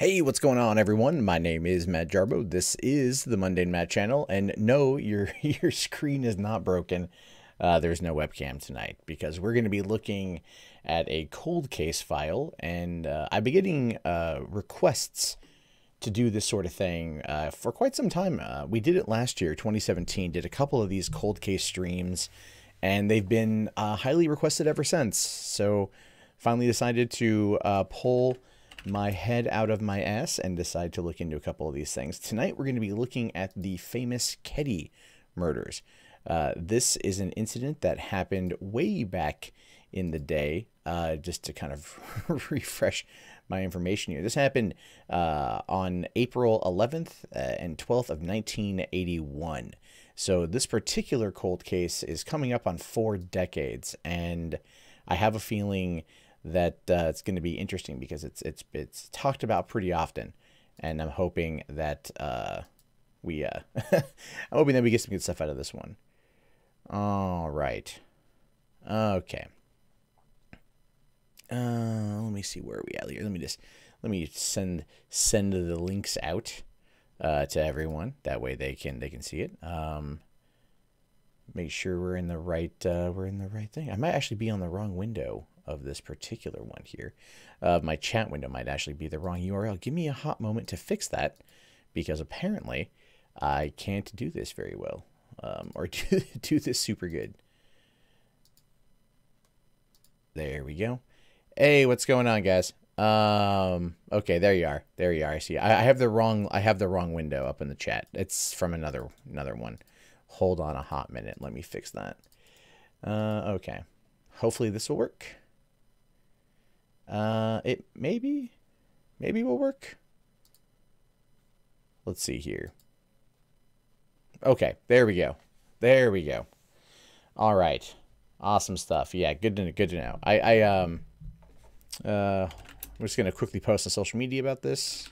Hey, what's going on, everyone? My name is Matt Jarbo. This is the Mundane Matt channel, and no, your your screen is not broken. There's no webcam tonight because we're going to be looking at a cold case file, and I've been getting requests to do this sort of thing for quite some time. We did it last year, 2017, did a couple of these cold case streams, and they've been highly requested ever since. So finally decided to pull my head out of my ass and decide to look into a couple of these things. Tonight we're going to be looking at the famous Keddie Murders. This is an incident that happened way back in the day, just to kind of refresh my information here. This happened on April 11th and 12th of 1981. So this particular cold case is coming up on 4 decades, and I have a feeling that it's going to be interesting because it's talked about pretty often, and I'm hoping that I'm hoping that we get some good stuff out of this one. All right. Okay. Let me see where are we at here. Let me send the links out to everyone. That way they can see it. Make sure we're in the right thing. I might actually be on the wrong window of this particular one here. My chat window might actually be the wrong URL. Give me a hot moment to fix that, because apparently I can't do this very well, or do this super good. There we go. Hey, what's going on, guys? Okay, there you are. There you are. I see. I have the wrong window up in the chat. It's from another one. Hold on a hot minute. Let me fix that. Okay. Hopefully this will work. It maybe will work. Let's see here. Okay, there we go. There we go. All right. Awesome stuff. Yeah, good to know. I'm just gonna quickly post on social media about this.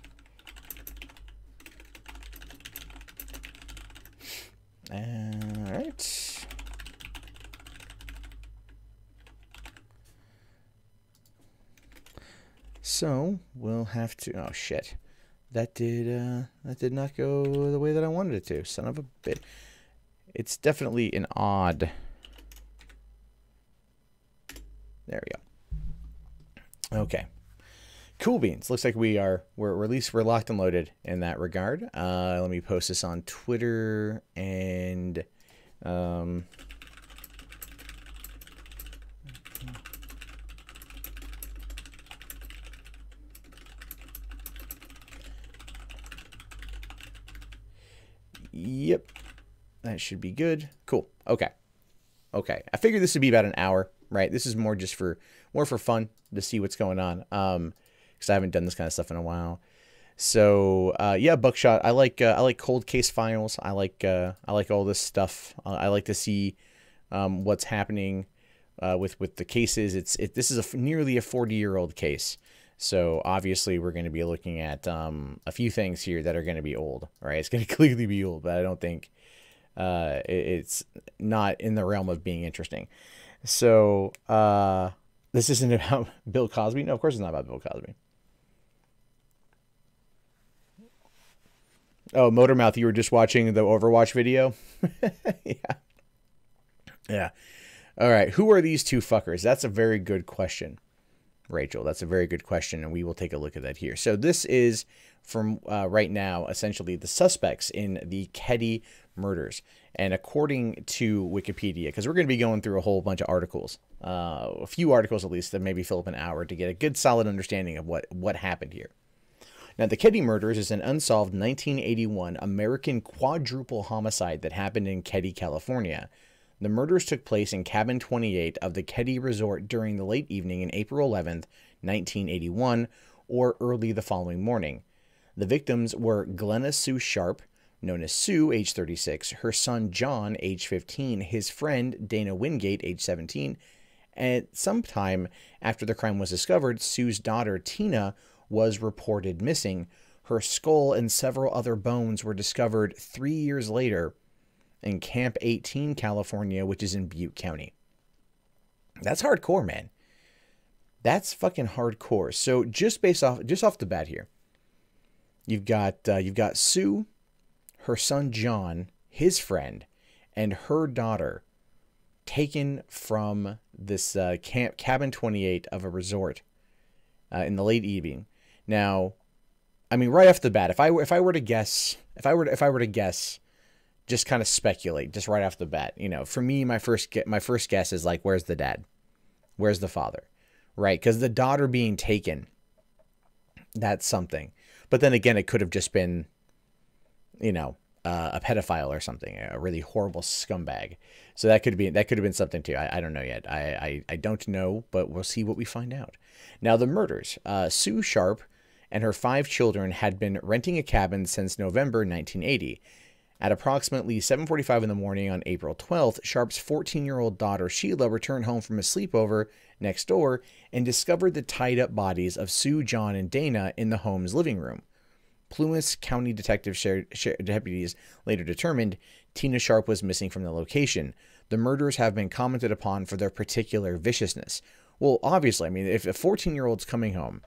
All right. So we'll have to. Oh shit, that did not go the way that I wanted it to. Son of a bit. It's definitely an odd. There we go. Okay. Cool beans. Looks like we're at least we're locked and loaded in that regard. Let me post this on Twitter and yep, that should be good. Cool. Okay. Okay. I figured this would be about an hour, right? This is more just for fun to see what's going on. Because I haven't done this kind of stuff in a while. So yeah, Buckshot. I like cold case files. I like all this stuff. I like to see what's happening with the cases. This is nearly a 40-year-old case. So obviously we're going to be looking at a few things here that are going to be old. Right? It's going to clearly be old, but I don't think it's not in the realm of being interesting. So this isn't about Bill Cosby. No, of course it's not about Bill Cosby. Oh, Motormouth, you were just watching the Overwatch video? Yeah. Yeah. All right. Who are these two fuckers? That's a very good question, Rachel. That's a very good question, and we will take a look at that here. So this is from right now, essentially, the suspects in the Keddie Murders. And according to Wikipedia, because we're going to be going through a whole bunch of articles, a few articles at least, that maybe fill up an hour to get a good solid understanding of what happened here. Now, the Keddie Murders is an unsolved 1981 American quadruple homicide that happened in Keddie, California. The murders took place in cabin 28 of the Keddie Resort during the late evening in April 11th, 1981, or early the following morning. The victims were Glenna Sue Sharp, known as Sue, age 36, her son John, age 15, his friend Dana Wingate, age 17, and sometime after the crime was discovered, Sue's daughter Tina was reported missing. Her skull and several other bones were discovered 3 years later in Camp 18, California, which is in Butte County. That's hardcore, man. That's fucking hardcore. So just off the bat here, You've got Sue, her son John, his friend, and her daughter taken from this cabin 28 of a resort in the late evening. Now, I mean, right off the bat, if I were to guess, just kind of speculate, just right off the bat, you know, for me, my first guess is like, where's the dad? Where's the father? Right? Because the daughter being taken, that's something. But then again, it could have just been, you know, a pedophile or something, a really horrible scumbag. So that could have been something too. I don't know yet. I don't know, but we'll see what we find out. Now, the murders. Sue Sharp and her 5 children had been renting a cabin since November 1980. At approximately 7:45 in the morning on April 12th, Sharp's 14-year-old daughter Sheila returned home from a sleepover next door and discovered the tied-up bodies of Sue, John, and Dana in the home's living room. Plumas County deputies later determined Tina Sharp was missing from the location. The murders have been commented upon for their particular viciousness. Well, obviously, I mean, if a 14-year-old's coming home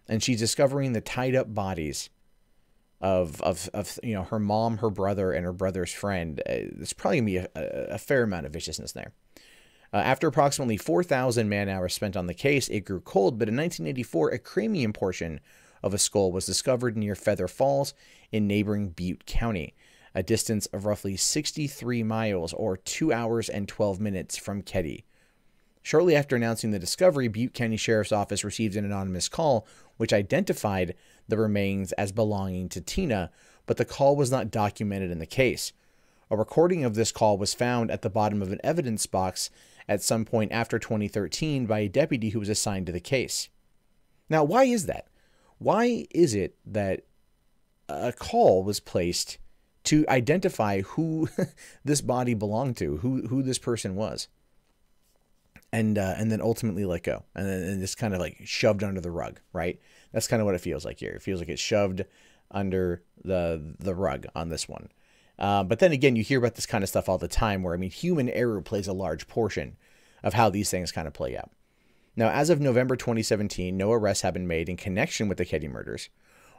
and she's discovering the tied-up bodies of you know, her mom, her brother, and her brother's friend, there's probably going to be a fair amount of viciousness there. After approximately 4,000 man-hours spent on the case, it grew cold, but in 1984, a cranium portion of a skull was discovered near Feather Falls in neighboring Butte County, a distance of roughly 63 miles or 2 hours and 12 minutes from Keddie. Shortly after announcing the discovery, Butte County Sheriff's Office received an anonymous call which identified the remains as belonging to Tina, but the call was not documented in the case. A recording of this call was found at the bottom of an evidence box at some point after 2013 by a deputy who was assigned to the case. Now, why is that? Why is it that a call was placed to identify who this body belonged to, who this person was, and then ultimately let go, and just kind of like shoved under the rug, right? That's kind of what it feels like here. It feels like it's shoved under the rug on this one. But then again, you hear about this kind of stuff all the time where, I mean, human error plays a large portion of how these things kind of play out. Now, as of November 2017, no arrests have been made in connection with the Keddie murders,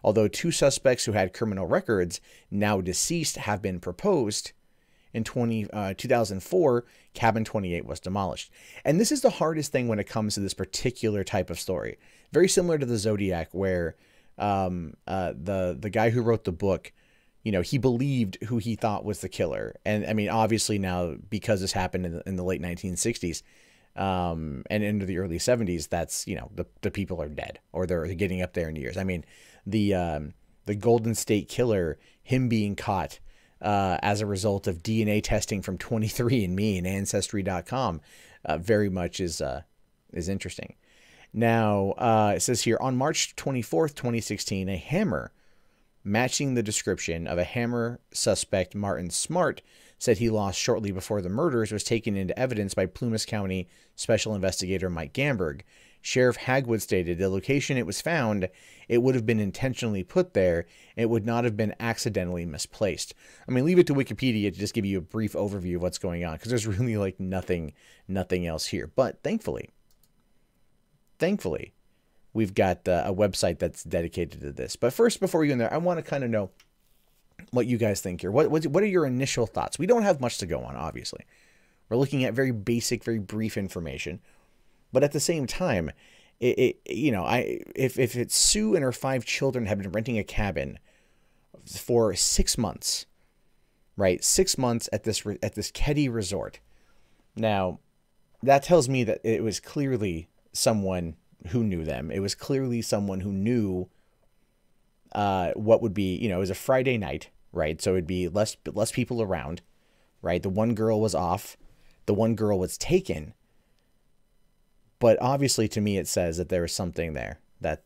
although 2 suspects who had criminal records, now deceased, have been proposed. In 2004, Cabin 28 was demolished. And this is the hardest thing when it comes to this particular type of story. Very similar to the Zodiac, where the guy who wrote the book, you know, he believed who he thought was the killer. And I mean, obviously now, because this happened in the late 1960s and into the early 70s, that's, you know, the people are dead, or they're getting up there in years. I mean, the Golden State Killer, him being caught as a result of DNA testing from 23andMe and Ancestry.com, very much is interesting. Now, it says here, on March 24th, 2016, a hammer matching the description of a hammer suspect, Martin Smart, said he lost shortly before the murders, was taken into evidence by Plumas County Special Investigator Mike Gamberg. Sheriff Hagwood stated the location it was found, it would have been intentionally put there. It would not have been accidentally misplaced. I mean, leave it to Wikipedia to just give you a brief overview of what's going on, because there's really like nothing else here. But thankfully, we've got a website that's dedicated to this. But first, before we go in there, I want to kind of know what you guys think here. What are your initial thoughts? We don't have much to go on, obviously. We're looking at very basic, very brief information. But at the same time, if it's Sue and her 5 children have been renting a cabin for 6 months, right? 6 months at this Keddie Resort. Now, that tells me that it was clearly someone who knew them. It was clearly someone who knew what would be, you know, it was a Friday night, right? So it'd be less people around, right? The one girl was off. The one girl was taken. But obviously, to me, it says that there was something there that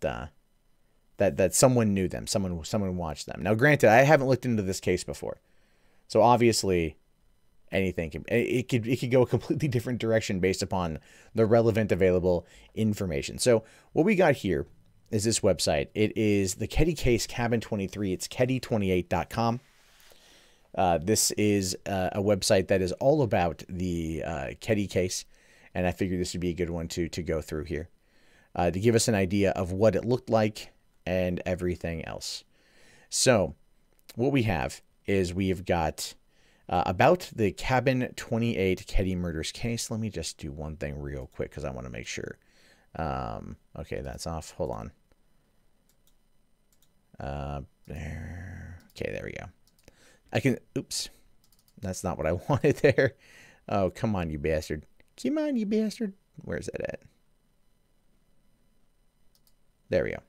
someone knew them, someone watched them. Now, granted, I haven't looked into this case before, so obviously, anything could go a completely different direction based upon the relevant available information. So what we got here is this website. It is the Keddie Case Cabin 23. It's keddie28.com. This is a website that is all about the Keddie case. And I figured this would be a good one to go through here to give us an idea of what it looked like and everything else. So what we have is we've got about the Cabin 28 Keddie Murders case. Let me just do one thing real quick because I want to make sure. Okay, that's off. Hold on. There. Okay, there we go. I can, oops. That's not what I wanted there. Oh, come on, you bastard. Come on, you bastard. Where's that at? There we go.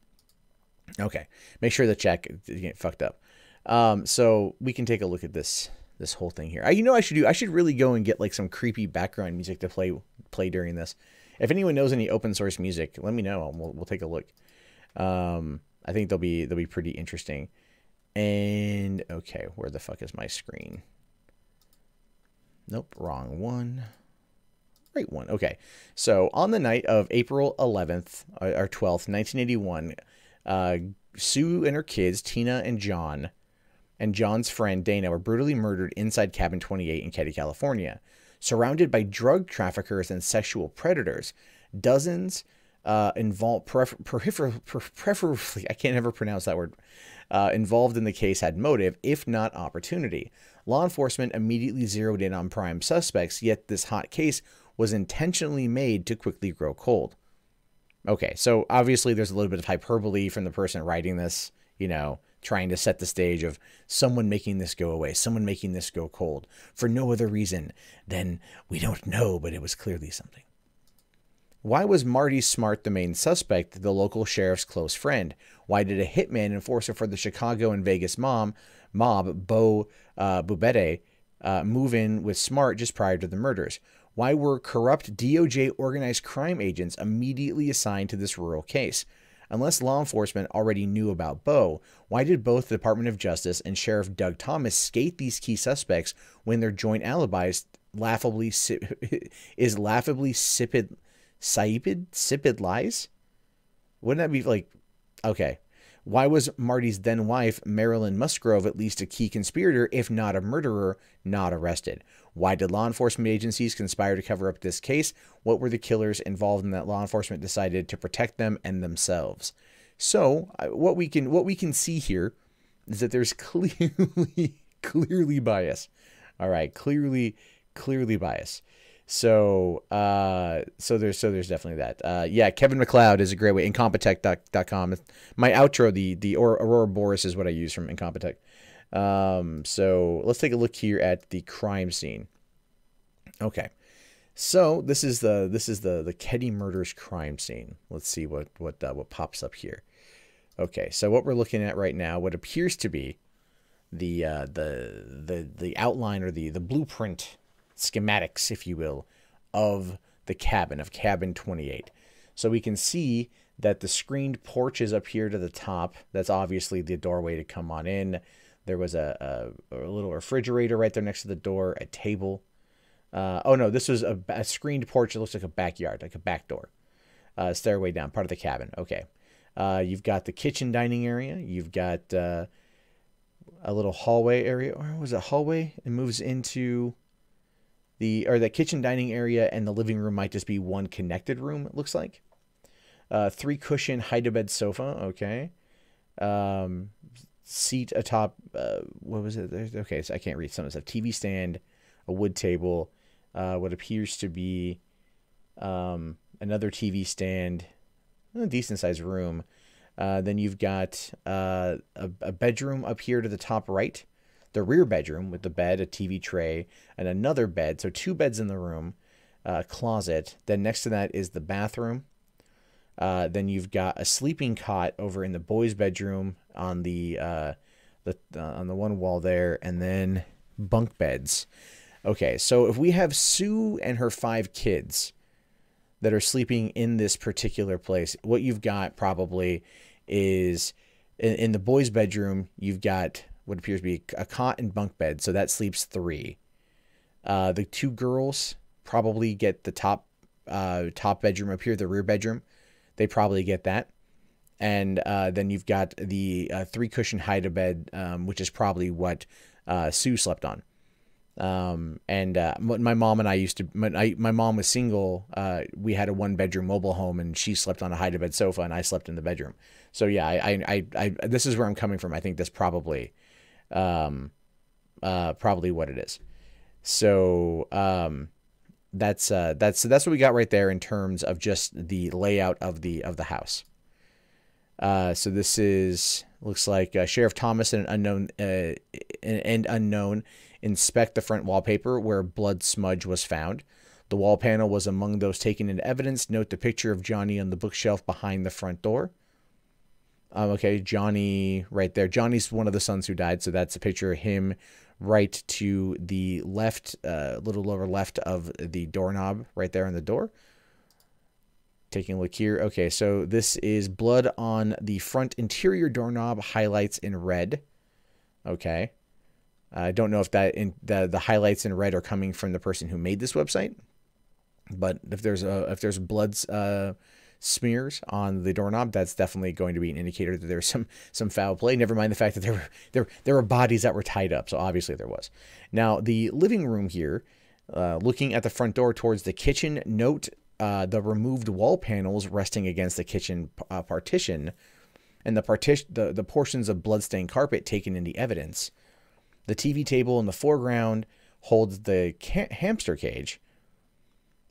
Okay. Make sure the chat doesn't get fucked up. So we can take a look at this whole thing here. You know what I should really go and get like some creepy background music to play during this. If anyone knows any open source music, let me know. We'll take a look. I think they'll be pretty interesting. And okay, where the fuck is my screen? Nope, wrong one. Right one. Okay. So on the night of April 11th or 12th, 1981, Sue and her kids, Tina and John, and John's friend Dana were brutally murdered inside Cabin 28 in Keddie, California. Surrounded by drug traffickers and sexual predators, dozens involved, preferably, I can't ever pronounce that word, involved in the case had motive, if not opportunity. Law enforcement immediately zeroed in on prime suspects, yet this hot case was intentionally made to quickly grow cold. Okay, so obviously there's a little bit of hyperbole from the person writing this, you know, trying to set the stage of someone making this go away, someone making this go cold, for no other reason than we don't know, but it was clearly something. Why was Marty Smart the main suspect, the local sheriff's close friend? Why did a hitman enforcer for the Chicago and Vegas mob, Bo Bubete, move in with Smart just prior to the murders? Why were corrupt DOJ organized crime agents immediately assigned to this rural case? Unless law enforcement already knew about Bo, why did both the Department of Justice and Sheriff Doug Thomas skate these key suspects when their joint alibis laughably sipid lies? Wouldn't that be like, okay. Why was Marty's then wife, Marilyn Musgrove, at least a key conspirator, if not a murderer, not arrested? Why did law enforcement agencies conspire to cover up this case? What were the killers involved in that law enforcement decided to protect them and themselves? So what we can see here is that there's clearly bias. All right, clearly bias. So there's definitely that. Yeah, Kevin McLeod is a great way. Incompetech.com. My outro, the Aurora Boris is what I use from Incompetech. So let's take a look here at the crime scene. Okay. So this is the Keddie Murders crime scene. Let's see what pops up here. Okay. So what we're looking at right now, what appears to be the outline or the blueprint, schematics, if you will, of the cabin, of Cabin 28. So we can see that the screened porch is up here to the top. That's obviously the doorway to come on in. There was a little refrigerator right there next to the door, a table. Oh no, this was a screened porch. It looks like a backyard, like a back door. Stairway down, part of the cabin. Okay. You've got the kitchen dining area. You've got a little hallway area. Or was it hallway? It moves into the kitchen dining area, and the living room might just be one connected room, it looks like. 3 cushion hide-to-bed sofa. Okay. Seat atop, what was it? Okay, so I can't read some of this stuff. TV stand, a wood table, what appears to be another TV stand, a decent sized room. Then you've got a bedroom up here to the top right, the rear bedroom with the bed, a TV tray, and another bed. So 2 beds in the room, closet. Then next to that is the bathroom. Then you've got a sleeping cot over in the boys' bedroom on the one wall there, and then bunk beds. Okay, so if we have Sue and her 5 kids that are sleeping in this particular place, what you've got probably is in the boys' bedroom, you've got what appears to be a cot and bunk bed, so that sleeps 3. The 2 girls probably get the top bedroom up here, the rear bedroom. They probably get that. And then you've got the 3 cushion hide-a-bed, which is probably what Sue slept on. My mom and I used to, my mom was single. We had a 1-bedroom mobile home, and she slept on a hide-to-bed sofa, and I slept in the bedroom. So yeah, this is where I'm coming from. I think that's probably what it is. So that's what we got right there in terms of just the layout of the house. So this looks like Sheriff Thomas and unknown inspect the front wallpaper where blood smudge was found. The wall panel was among those taken into evidence. Note the picture of Johnny on the bookshelf behind the front door. Okay, Johnny right there. Johnny's one of the sons who died, so that's a picture of him right to the left, little lower left of the doorknob right there on the door. Taking a look here. Okay, so this is blood on the front interior doorknob, highlights in red. Okay. I don't know if the highlights in red are coming from the person who made this website, but if there's blood smears on the doorknob, that's definitely going to be an indicator that there's some foul play. Never mind the fact that there were bodies that were tied up, so obviously there was. Now the living room here, looking at the front door towards the kitchen, note the removed wall panels resting against the kitchen partition, and the portions of bloodstained carpet taken into evidence. The TV table in the foreground holds the hamster cage.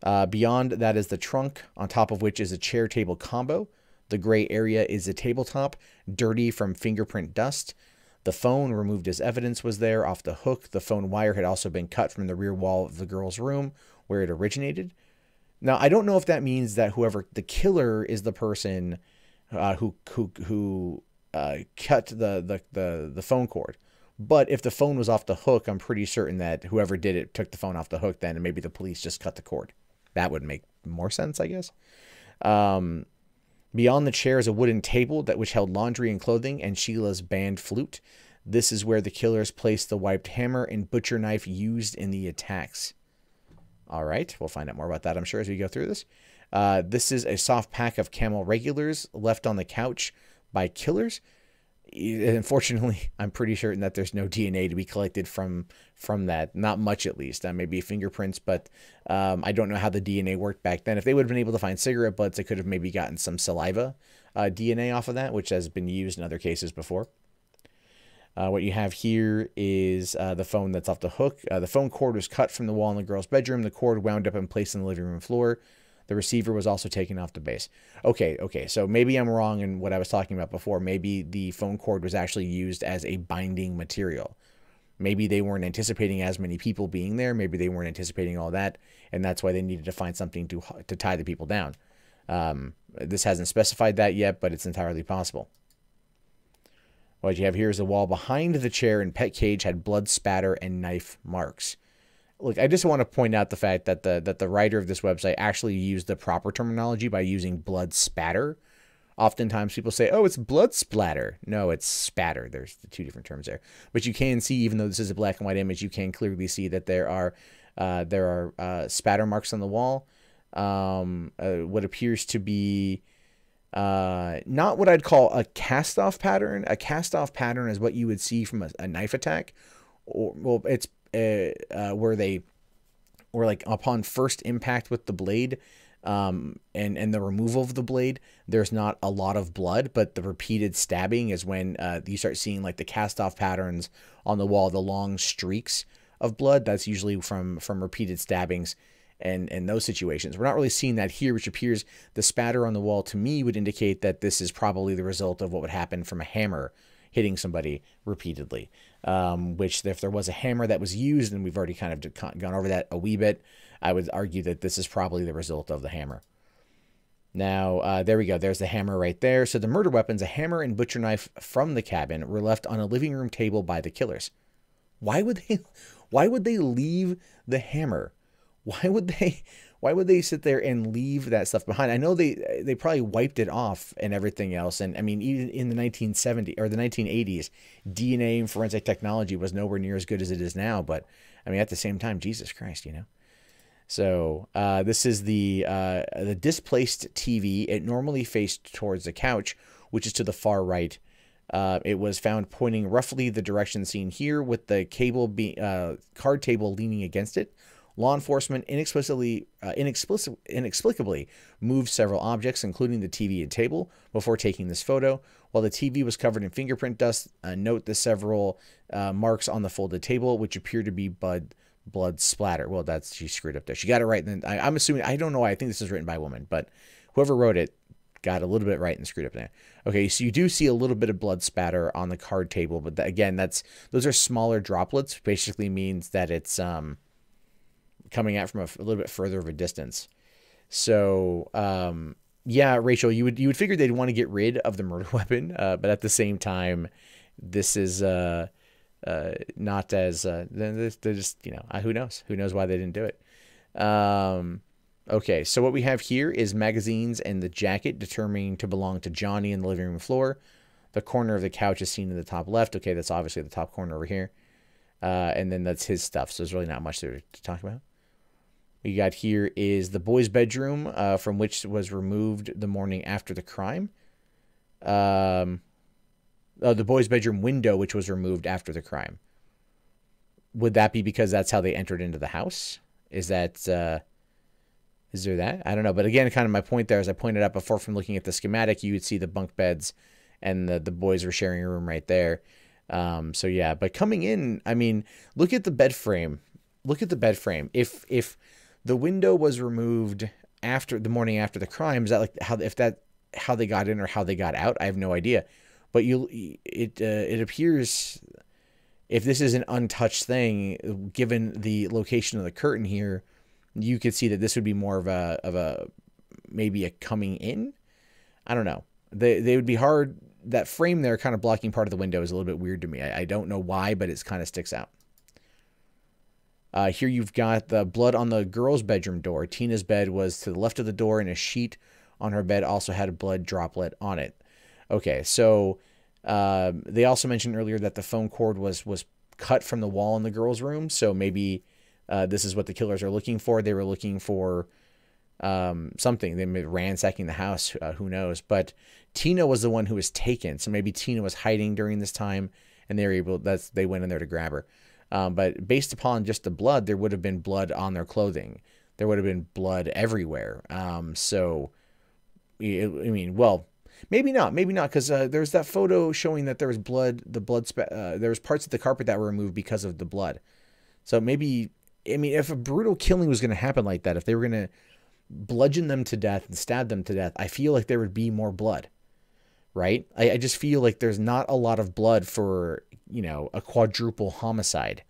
Beyond that is the trunk, on top of which is a chair table combo. The gray area is a tabletop, dirty from fingerprint dust. The phone removed as evidence was there off the hook. The phone wire had also been cut from the rear wall of the girl's room where it originated. Now, I don't know if that means that whoever the killer is the person who cut the phone cord. But if the phone was off the hook, I'm pretty certain that whoever did it took the phone off the hook then, and maybe the police just cut the cord. That would make more sense, I guess. Beyond the chair is a wooden table which held laundry and clothing and Sheila's band flute. This is where the killers placed the wiped hammer and butcher knife used in the attacks. All right, we'll find out more about that, I'm sure, as we go through this. This is a soft pack of Camel regulars left on the couch by killers. Unfortunately, I'm pretty certain that there's no DNA to be collected from that. Not much, at least. Maybe fingerprints, but I don't know how the DNA worked back then. If they would have been able to find cigarette butts, they could have maybe gotten some saliva DNA off of that, which has been used in other cases before. What you have here is the phone that's off the hook. The phone cord was cut from the wall in the girl's bedroom. The cord wound up and placed on the living room floor. The receiver was also taken off the base. Okay, so maybe I'm wrong in what I was talking about before. Maybe the phone cord was actually used as a binding material. Maybe they weren't anticipating as many people being there. Maybe they weren't anticipating all that, and that's why they needed to find something to tie the people down. This hasn't specified that yet, but it's entirely possible. What you have here is the wall behind the chair and pet cage had blood spatter and knife marks. Look, I just want to point out the fact that the writer of this website actually used the proper terminology by using blood spatter. Oftentimes people say, oh, it's blood splatter. No, it's spatter. There's the two different terms there. But you can see, even though this is a black and white image, you can clearly see that there are spatter marks on the wall. What appears to be not what I'd call a cast-off pattern. A cast-off pattern is what you would see from a knife attack. Well, it's where like upon first impact with the blade, and the removal of the blade, there's not a lot of blood, but the repeated stabbing is when you start seeing like the cast-off patterns on the wall, the long streaks of blood. That's usually from repeated stabbings and those situations. We're not really seeing that here, which appears the spatter on the wall to me would indicate that this is probably the result of what would happen from a hammer hitting somebody repeatedly. Which if there was a hammer that was used, and we've already kind of gone over that a wee bit, I would argue that this is probably the result of the hammer. Now, there we go. There's the hammer right there. So the murder weapons, a hammer and butcher knife from the cabin, were left on a living room table by the killers. Why would they leave the hammer? Why would they sit there and leave that stuff behind? I know they probably wiped it off and everything else. And I mean, even in the 1970s or the 1980s, DNA and forensic technology was nowhere near as good as it is now. But I mean, at the same time, Jesus Christ, you know. So this is the displaced TV. It normally faced towards the couch, which is to the far right It was found pointing roughly the direction seen here, with the card table leaning against it. Law enforcement inexplicably moved several objects, including the TV and table, before taking this photo. While the TV was covered in fingerprint dust, note the several marks on the folded table, which appear to be blood splatter. Well, she screwed up there. She got it right. And I'm assuming, I don't know why, I think this is written by a woman, but whoever wrote it got a little bit right and screwed up there. Okay, so you do see a little bit of blood spatter on the card table, but again, those are smaller droplets. Basically means that it's coming out from a little bit further of a distance. So, yeah, Rachel, you would figure they'd want to get rid of the murder weapon, but at the same time, this is not as they're just, who knows why they didn't do it. Okay, so what we have here is magazines and the jacket determining to belong to Johnny in the living room floor. The corner of the couch is seen in the top left. Okay, that's obviously the top corner over here, and then that's his stuff. So there's really not much there to talk about. We got here is the boys' bedroom, from which was removed the morning after the crime. The boys' bedroom window, which was removed after the crime. Would that be because that's how they entered into the house? Is there that? I don't know. But again, kind of my point there, as I pointed out before from looking at the schematic, you would see the bunk beds and the boys were sharing a room right there. So yeah, but coming in, I mean, look at the bed frame. Look at the bed frame. If the window was removed after the morning after the crime, is that like how they got in or how they got out? I have no idea. But it appears, if this is an untouched thing, given the location of the curtain here, you could see that this would be more of a maybe a coming in. I don't know. They would be hard. That frame there, kind of blocking part of the window, is a little bit weird to me. I don't know why, but it kind of sticks out. Here you've got the blood on the girl's bedroom door. Tina's bed was to the left of the door, and a sheet on her bed also had a blood droplet on it. Okay, so they also mentioned earlier that the phone cord was cut from the wall in the girl's room, so maybe this is what the killers are looking for. They were looking for something. They may be ransacking the house, who knows. But Tina was the one who was taken, so maybe Tina was hiding during this time, and they went in there to grab her. But based upon just the blood, there would have been blood on their clothing. There would have been blood everywhere. So, I mean, well, maybe not, because there's that photo showing that there was blood. There was parts of the carpet that were removed because of the blood. So maybe, I mean, if a brutal killing was going to happen like that, if they were going to bludgeon them to death and stab them to death, I feel like there would be more blood, right? I just feel like there's not a lot of blood for, a quadruple homicide.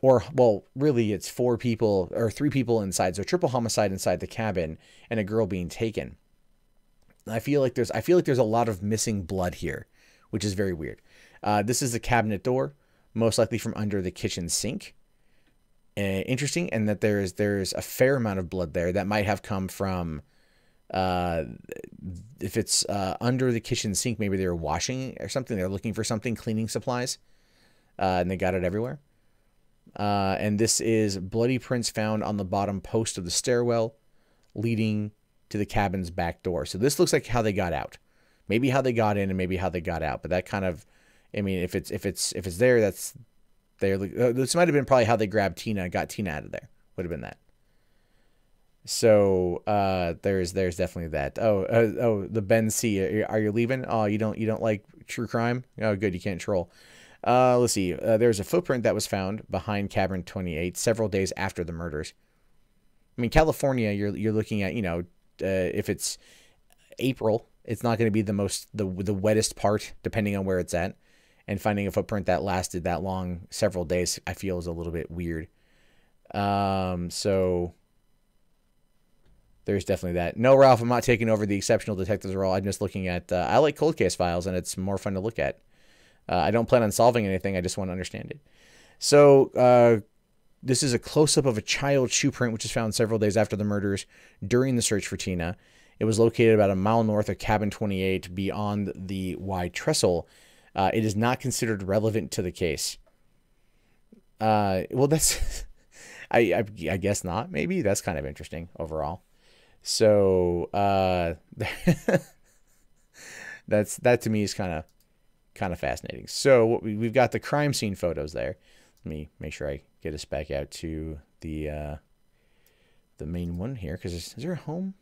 Or, well, really it's 4 people or 3 people inside. So triple homicide inside the cabin and a girl being taken. I feel like there's a lot of missing blood here, which is very weird. This is the cabinet door, most likely from under the kitchen sink. Interesting, and that there's a fair amount of blood there that might have come from, if it's under the kitchen sink, maybe they were washing or something. They're looking for something, cleaning supplies, and they got it everywhere. And this is bloody prints found on the bottom post of the stairwell leading to the cabin's back door. So this looks like how they got out. Maybe how they got in and maybe how they got out. But that kind of, I mean, if it's there, that's there. This might have been probably how they got Tina out of there. Would have been that. So there's definitely that. The Ben C. Are you leaving? Oh, you don't like true crime? Oh, good. You can't troll. Let's see. There's a footprint that was found behind cabin 28 several days after the murders. I mean, California, you're looking at, if it's April, it's not going to be the wettest part, depending on where it's at. And finding a footprint that lasted that long, several days, I feel is a little bit weird. So there's definitely that. No, Ralph, I'm not taking over the exceptional detectives role. I'm just looking at, I like cold case files, and it's more fun to look at. I don't plan on solving anything. I just want to understand it. So this is a close-up of a child shoe print, which was found several days after the murders during the search for Tina. It was located about a mile north of cabin 28 beyond the Y trestle. It is not considered relevant to the case. Well, that's, I guess not. Maybe that's kind of interesting overall. So, That to me is kind of fascinating. So we've got the crime scene photos there. Let me make sure I get us back out to the main one here, because is there a home?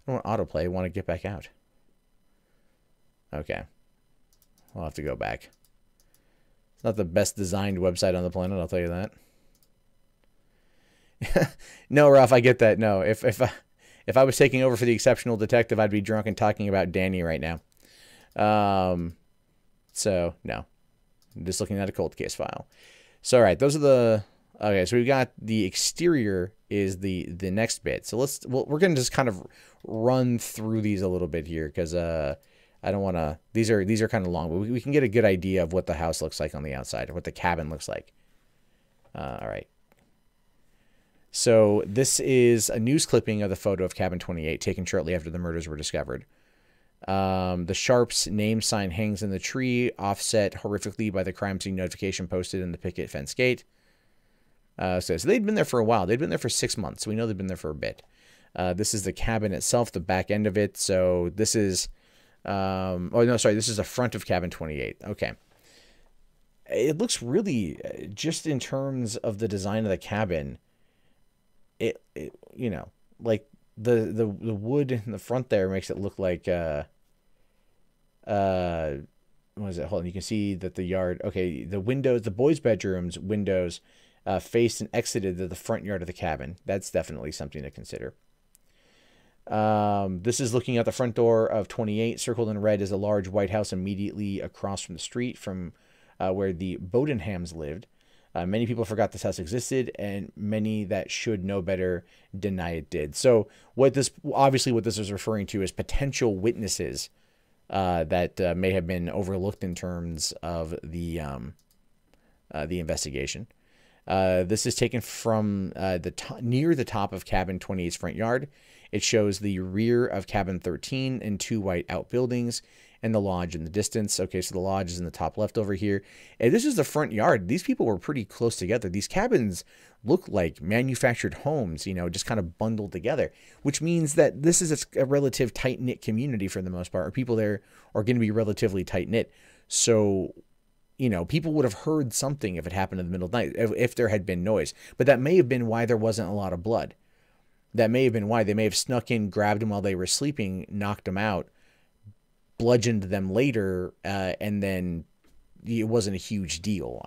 I don't want autoplay. I want to get back out. Okay. I'll have to go back. It's not the best designed website on the planet, I'll tell you that. No, Ralph, I get that. No, if I was taking over for the exceptional detective, I'd be drunk and talking about Danny right now. So no, I'm just looking at a cold case file. So all right, those are the okay. So we've got the exterior is the next bit. So we're gonna just kind of run through these a little bit here, because I don't want to. These are kind of long, but we can get a good idea of what the house looks like on the outside, or what the cabin looks like. All right. So this is a news clipping of the photo of Cabin 28 taken shortly after the murders were discovered. The Sharps' name sign hangs in the tree, offset horrifically by the crime scene notification posted in the picket fence gate. So they'd been there for a while. They'd been there for 6 months. So we know they've been there for a bit. This is the cabin itself, the back end of it. So this is, this is the front of Cabin 28. Okay. It looks really, just in terms of the design of the cabin, it you know, like the wood in the front there makes it look like what is it? Hold on, you can see that the yard. Okay, the windows, the boys' bedrooms windows faced and exited the front yard of the cabin. That's definitely something to consider. This is looking at the front door of 28. Circled in red is a large white house immediately across from the street from where the Bodenhams lived. Many people forgot this house existed, and many that should know better deny it did. So what this is referring to is potential witnesses that may have been overlooked in terms of the investigation. This is taken from near the top of Cabin 28's front yard. It shows the rear of Cabin 13 and 2 white outbuildings, and the lodge in the distance. Okay, so the lodge is in the top left over here. And this is the front yard. These people were pretty close together. These cabins look like manufactured homes, you know, just kind of bundled together, which means that this is a relative tight-knit community for the most part, or people there are going to be relatively tight-knit. So, you know, people would have heard something if it happened in the middle of the night, if there had been noise. But that may have been why there wasn't a lot of blood. That may have been why. They may have snuck in, grabbed them while they were sleeping, knocked them out, bludgeoned them later, and then it wasn't a huge deal.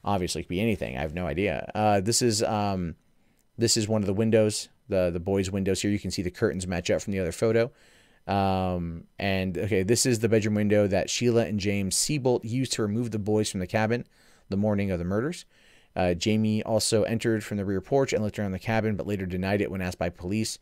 Obviously it could be anything. I have no idea. This is one of the windows, the boys' windows here. You can see the curtains match up from the other photo. And okay, this is the bedroom window that Sheila and James Seabolt used to remove the boys from the cabin the morning of the murders. Jamie also entered from the rear porch and looked around the cabin, but later denied it when asked by police.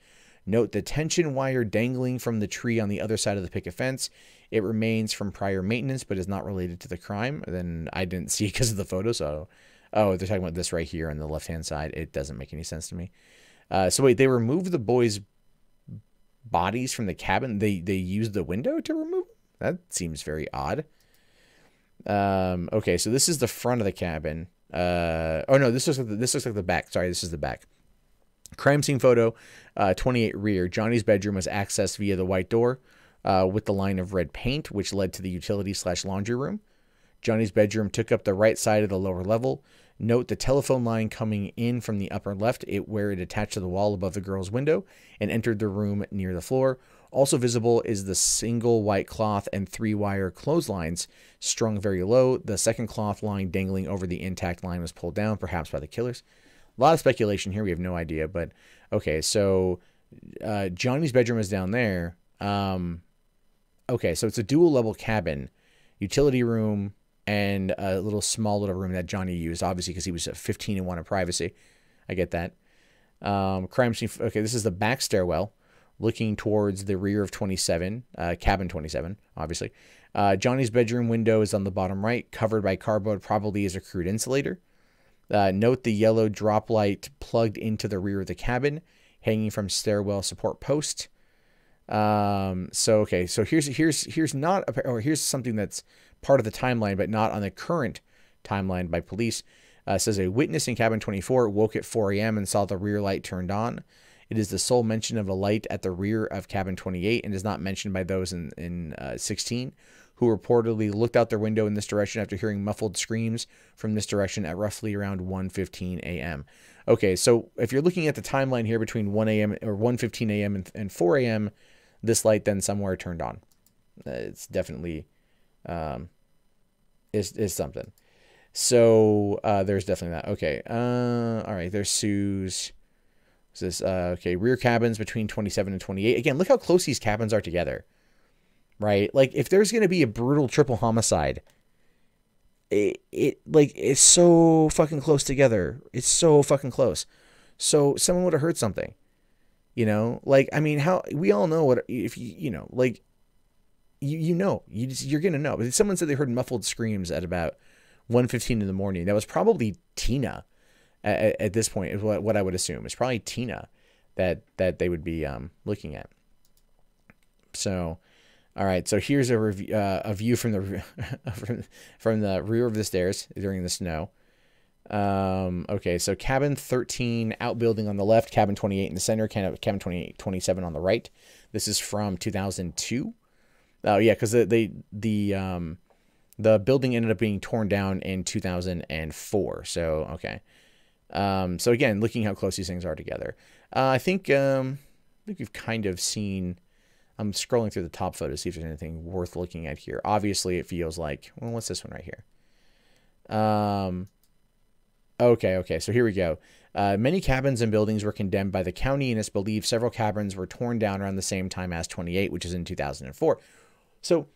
Note the tension wire dangling from the tree on the other side of the picket fence. It remains from prior maintenance, but is not related to the crime. Then I didn't see because of the photo. So, they're talking about this right here on the left-hand side. It doesn't make any sense to me. So wait, they removed the boys' bodies from the cabin. They used the window to remove them? That seems very odd. Okay, so this is the front of the cabin. This looks like the back. Sorry, this is the back. Crime scene photo, 28 rear. Johnny's bedroom was accessed via the white door with the line of red paint, which led to the utility/laundry room. Johnny's bedroom took up the right side of the lower level. Note the telephone line coming in from the upper left, where it attached to the wall above the girl's window and entered the room near the floor. Also visible is the single white cloth and 3-wire clotheslines strung very low. The second cloth line dangling over the intact line was pulled down, perhaps by the killers. A lot of speculation here. We have no idea, but okay. So Johnny's bedroom is down there. Okay, so it's a dual level cabin, utility room, and a small little room that Johnny used, obviously because he was 15 and wanted privacy. I get that. Crime scene. Okay, this is the back stairwell, looking towards the rear of 27, cabin 27, obviously. Johnny's bedroom window is on the bottom right, covered by cardboard, probably as a crude insulator. Note the yellow drop light plugged into the rear of the cabin, hanging from stairwell support post. So here's something that's part of the timeline, but not on the current timeline by police. Says a witness in cabin 24 woke at 4 a.m. and saw the rear light turned on. It is the sole mention of a light at the rear of cabin 28 and is not mentioned by those in 16, who reportedly looked out their window in this direction after hearing muffled screams from this direction at roughly around 1:15 a.m. Okay, so if you're looking at the timeline here between 1 a.m. or 1:15 a.m. and 4 a.m., this light then somewhere turned on. It's definitely is something. So there's definitely that. Okay. All right. There's Sue's. Is this okay? Rear cabins between 27 and 28. Again, look how close these cabins are together. Right? Like, if there's gonna be a brutal triple homicide, it's so fucking close together. It's so fucking close. So someone would have heard something. You know, like, I mean, how we all know what if you know, like, you're gonna know. But someone said they heard muffled screams at about 1:15 in the morning. That was probably Tina. At this point, is what I would assume. It's probably Tina that they would be looking at. So, all right. So here's a view from the from the rear of the stairs during the snow. Okay, so cabin 13 outbuilding on the left, cabin 28 in the center, cabin 27 on the right. This is from 2002. Oh yeah, because the building ended up being torn down in 2004. So okay. So again, looking how close these things are together. I think we've kind of seen. I'm scrolling through the top photos to see if there's anything worth looking at here. Obviously, it feels like, well, what's this one right here? Okay, so here we go. Many cabins and buildings were condemned by the county, and it's believed several cabins were torn down around the same time as 28, which is in 2004. So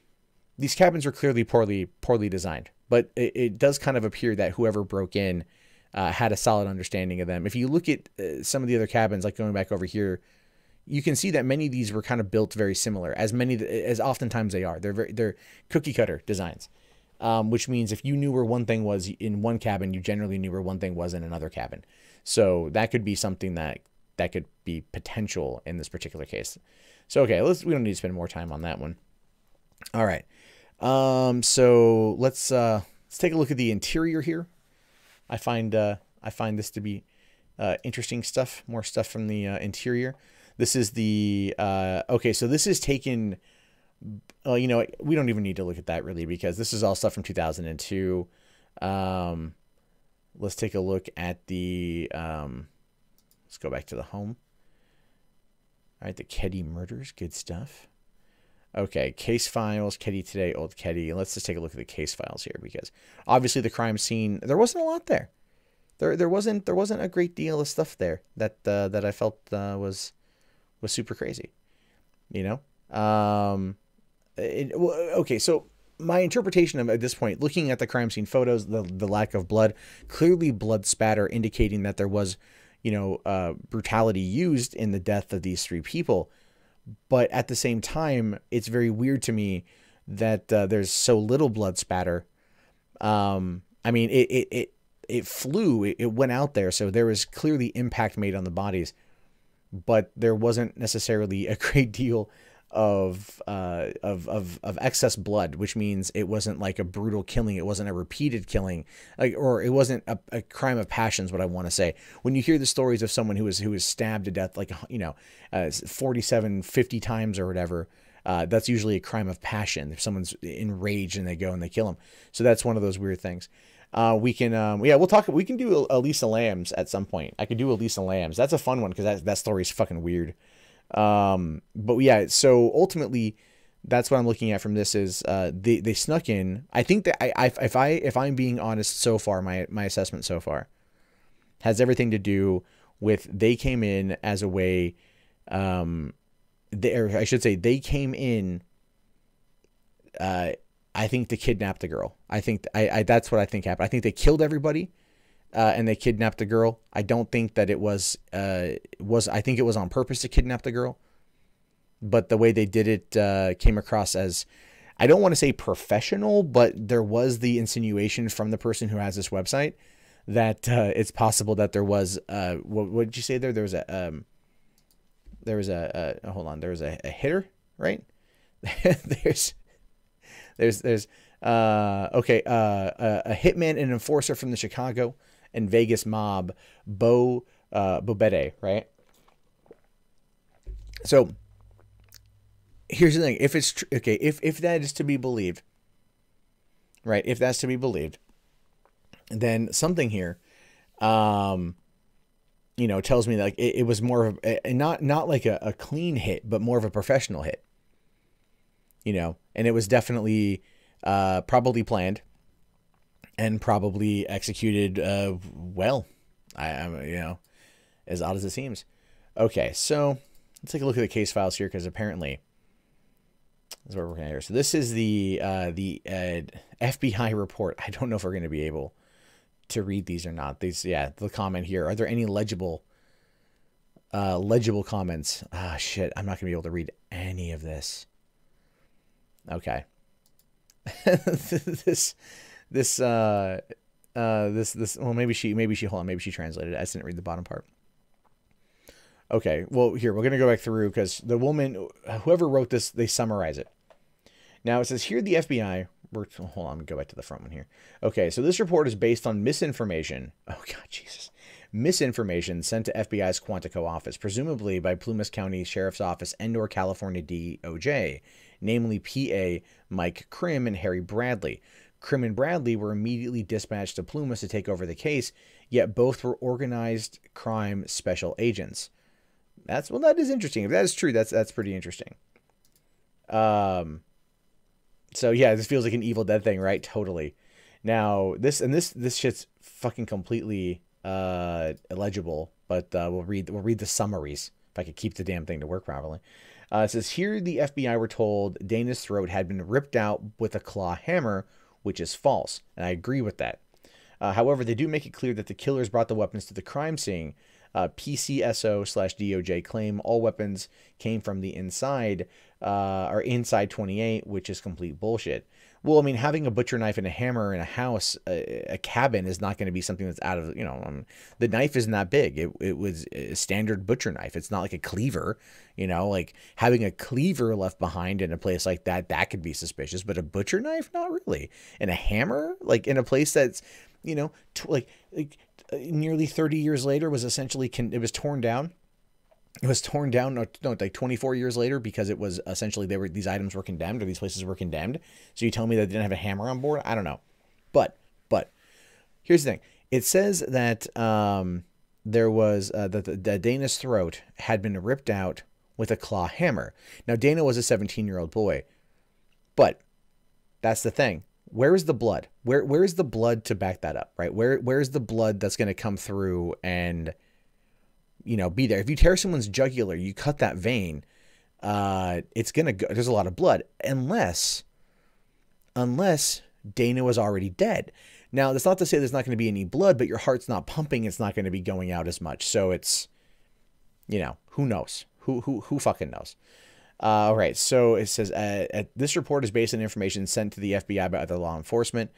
these cabins were clearly poorly designed, but it does kind of appear that whoever broke in had a solid understanding of them. If you look at some of the other cabins, like going back over here, you can see that many of these were kind of built very similar, as oftentimes they are. They're cookie cutter designs. Which means if you knew where one thing was in one cabin, you generally knew where one thing was in another cabin. So that could be something that could be potential in this particular case. So, okay, we don't need to spend more time on that one. All right. So let's take a look at the interior here. I find this to be interesting stuff, more stuff from the interior. This is the, okay, so this is taken. You know, we don't even need to look at that really, because this is all stuff from 2002. Let's take a look at the, let's go back to the home. All right, the Keddie Murders, good stuff. Okay, case files, Keddie Today, old Keddie. Let's just take a look at the case files here, because obviously the crime scene, there wasn't a lot there. There wasn't a great deal of stuff there that I felt was super crazy, you know. Okay, so my interpretation of at this point, looking at the crime scene photos, the lack of blood, clearly blood spatter indicating that there was, you know, brutality used in the death of these three people. But at the same time, it's very weird to me that there's so little blood spatter. I mean, it flew, it went out there, so there was clearly impact made on the bodies, but there wasn't necessarily a great deal of excess blood, which means it wasn't like a brutal killing. It wasn't a repeated killing, or it wasn't a crime of passion is what I want to say. When you hear the stories of someone who was stabbed to death, like, you know, 47, 50 times or whatever, that's usually a crime of passion. If someone's enraged and they go and they kill them. So that's one of those weird things. We can, yeah, we can do Elisa Lamb's at some point. I could do Elisa Lamb's. That's a fun one, because that story is fucking weird. But yeah, so ultimately that's what I'm looking at from this is, they snuck in. I think that if I'm being honest so far, my assessment so far has everything to do with, they came in as a way, I should say they came in, I think to kidnap the girl. I think that's what I think happened. I think they killed everybody. And they kidnapped the girl. I don't think that it was, I think it was on purpose to kidnap the girl, but the way they did it, came across as, I don't want to say professional, but there was the insinuation from the person who has this website that, it's possible that there was, what did you say there? There was hold on, there was a hitter, right? there's okay. A hitman and enforcer from the Chicago and Vegas mob, Bo Bobette, right? So here's the thing. If it's okay, if that is to be believed, right? If that's to be believed, then something here, tells me like it was more of not like a clean hit, but more of a professional hit, and it was definitely probably planned and probably executed well. As odd as it seems. Okay, so let's take a look at the case files here, because apparently that's what we're working at here. So this is the FBI report. I don't know if we're going to be able to read these or not. The comment here. Are there any legible comments? Shit, I'm not going to be able to read any of this. Okay. this well, maybe she hold on, maybe she translated it. I just didn't read the bottom part. Okay, well, here, we're going to go back through, because the woman, whoever wrote this, they summarize it. Now, it says here the FBI, hold on, let me go back to the front one here. Okay, so this report is based on misinformation. Oh, God, Jesus. Misinformation sent to FBI's Quantico office, presumably by Plumas County Sheriff's Office and or California DOJ, namely PA Mike Krim and Harry Bradley. Krim and Bradley were immediately dispatched to Plumas to take over the case, yet both were organized crime special agents. That is interesting. If that is true, that's pretty interesting. So yeah, this feels like an Evil Dead thing, right? Totally. Now this shit's fucking completely illegible, but we'll read the summaries if I could keep the damn thing to work properly. It says here the FBI were told Dana's throat had been ripped out with a claw hammer, which is false, and I agree with that. However, they do make it clear that the killers brought the weapons to the crime scene. PCSO/DOJ claim all weapons came from the inside, or inside 28, which is complete bullshit. Well, I mean, having a butcher knife and a hammer in a house, a cabin, is not going to be something that's out of, the knife isn't that big. It was a standard butcher knife. It's not like a cleaver, like having a cleaver left behind in a place like that could be suspicious, but a butcher knife, not really. And a hammer, like in a place that's, nearly 30 years later was essentially, it was torn down. It was torn down, like 24 years later, because it was essentially, these items were condemned, or these places were condemned. So you tell me that they didn't have a hammer on board? I don't know. But here's the thing. It says that there was, that Dana's throat had been ripped out with a claw hammer. Now, Dana was a 17-year-old boy. But that's the thing. Where is the blood? Where is the blood to back that up, right? Where's the blood that's going to come through and, be there? If you tear someone's jugular, you cut that vein, it's going to go, there's a lot of blood, unless Dana was already dead. Now, that's not to say there's not going to be any blood, but your heart's not pumping. It's not going to be going out as much. So it's, who knows? Who fucking knows? All right, so it says this report is based on information sent to the FBI by other law enforcement,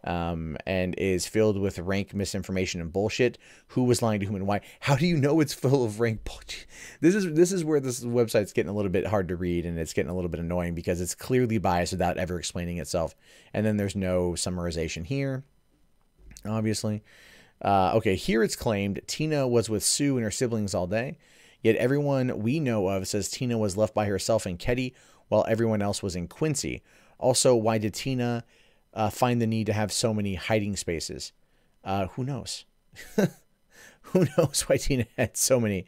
and is filled with rank misinformation and bullshit. Who was lying to whom and why? How do you know it's full of rank bullshit? This is where this website's getting a little bit hard to read, and it's getting a little bit annoying because it's clearly biased without ever explaining itself. And then there's no summarization here, obviously. Okay, here it's claimed Tina was with Sue and her siblings all day. Yet everyone we know of says Tina was left by herself in Keddie while everyone else was in Quincy. Also, why did Tina find the need to have so many hiding spaces? Who knows? Who knows why Tina had so many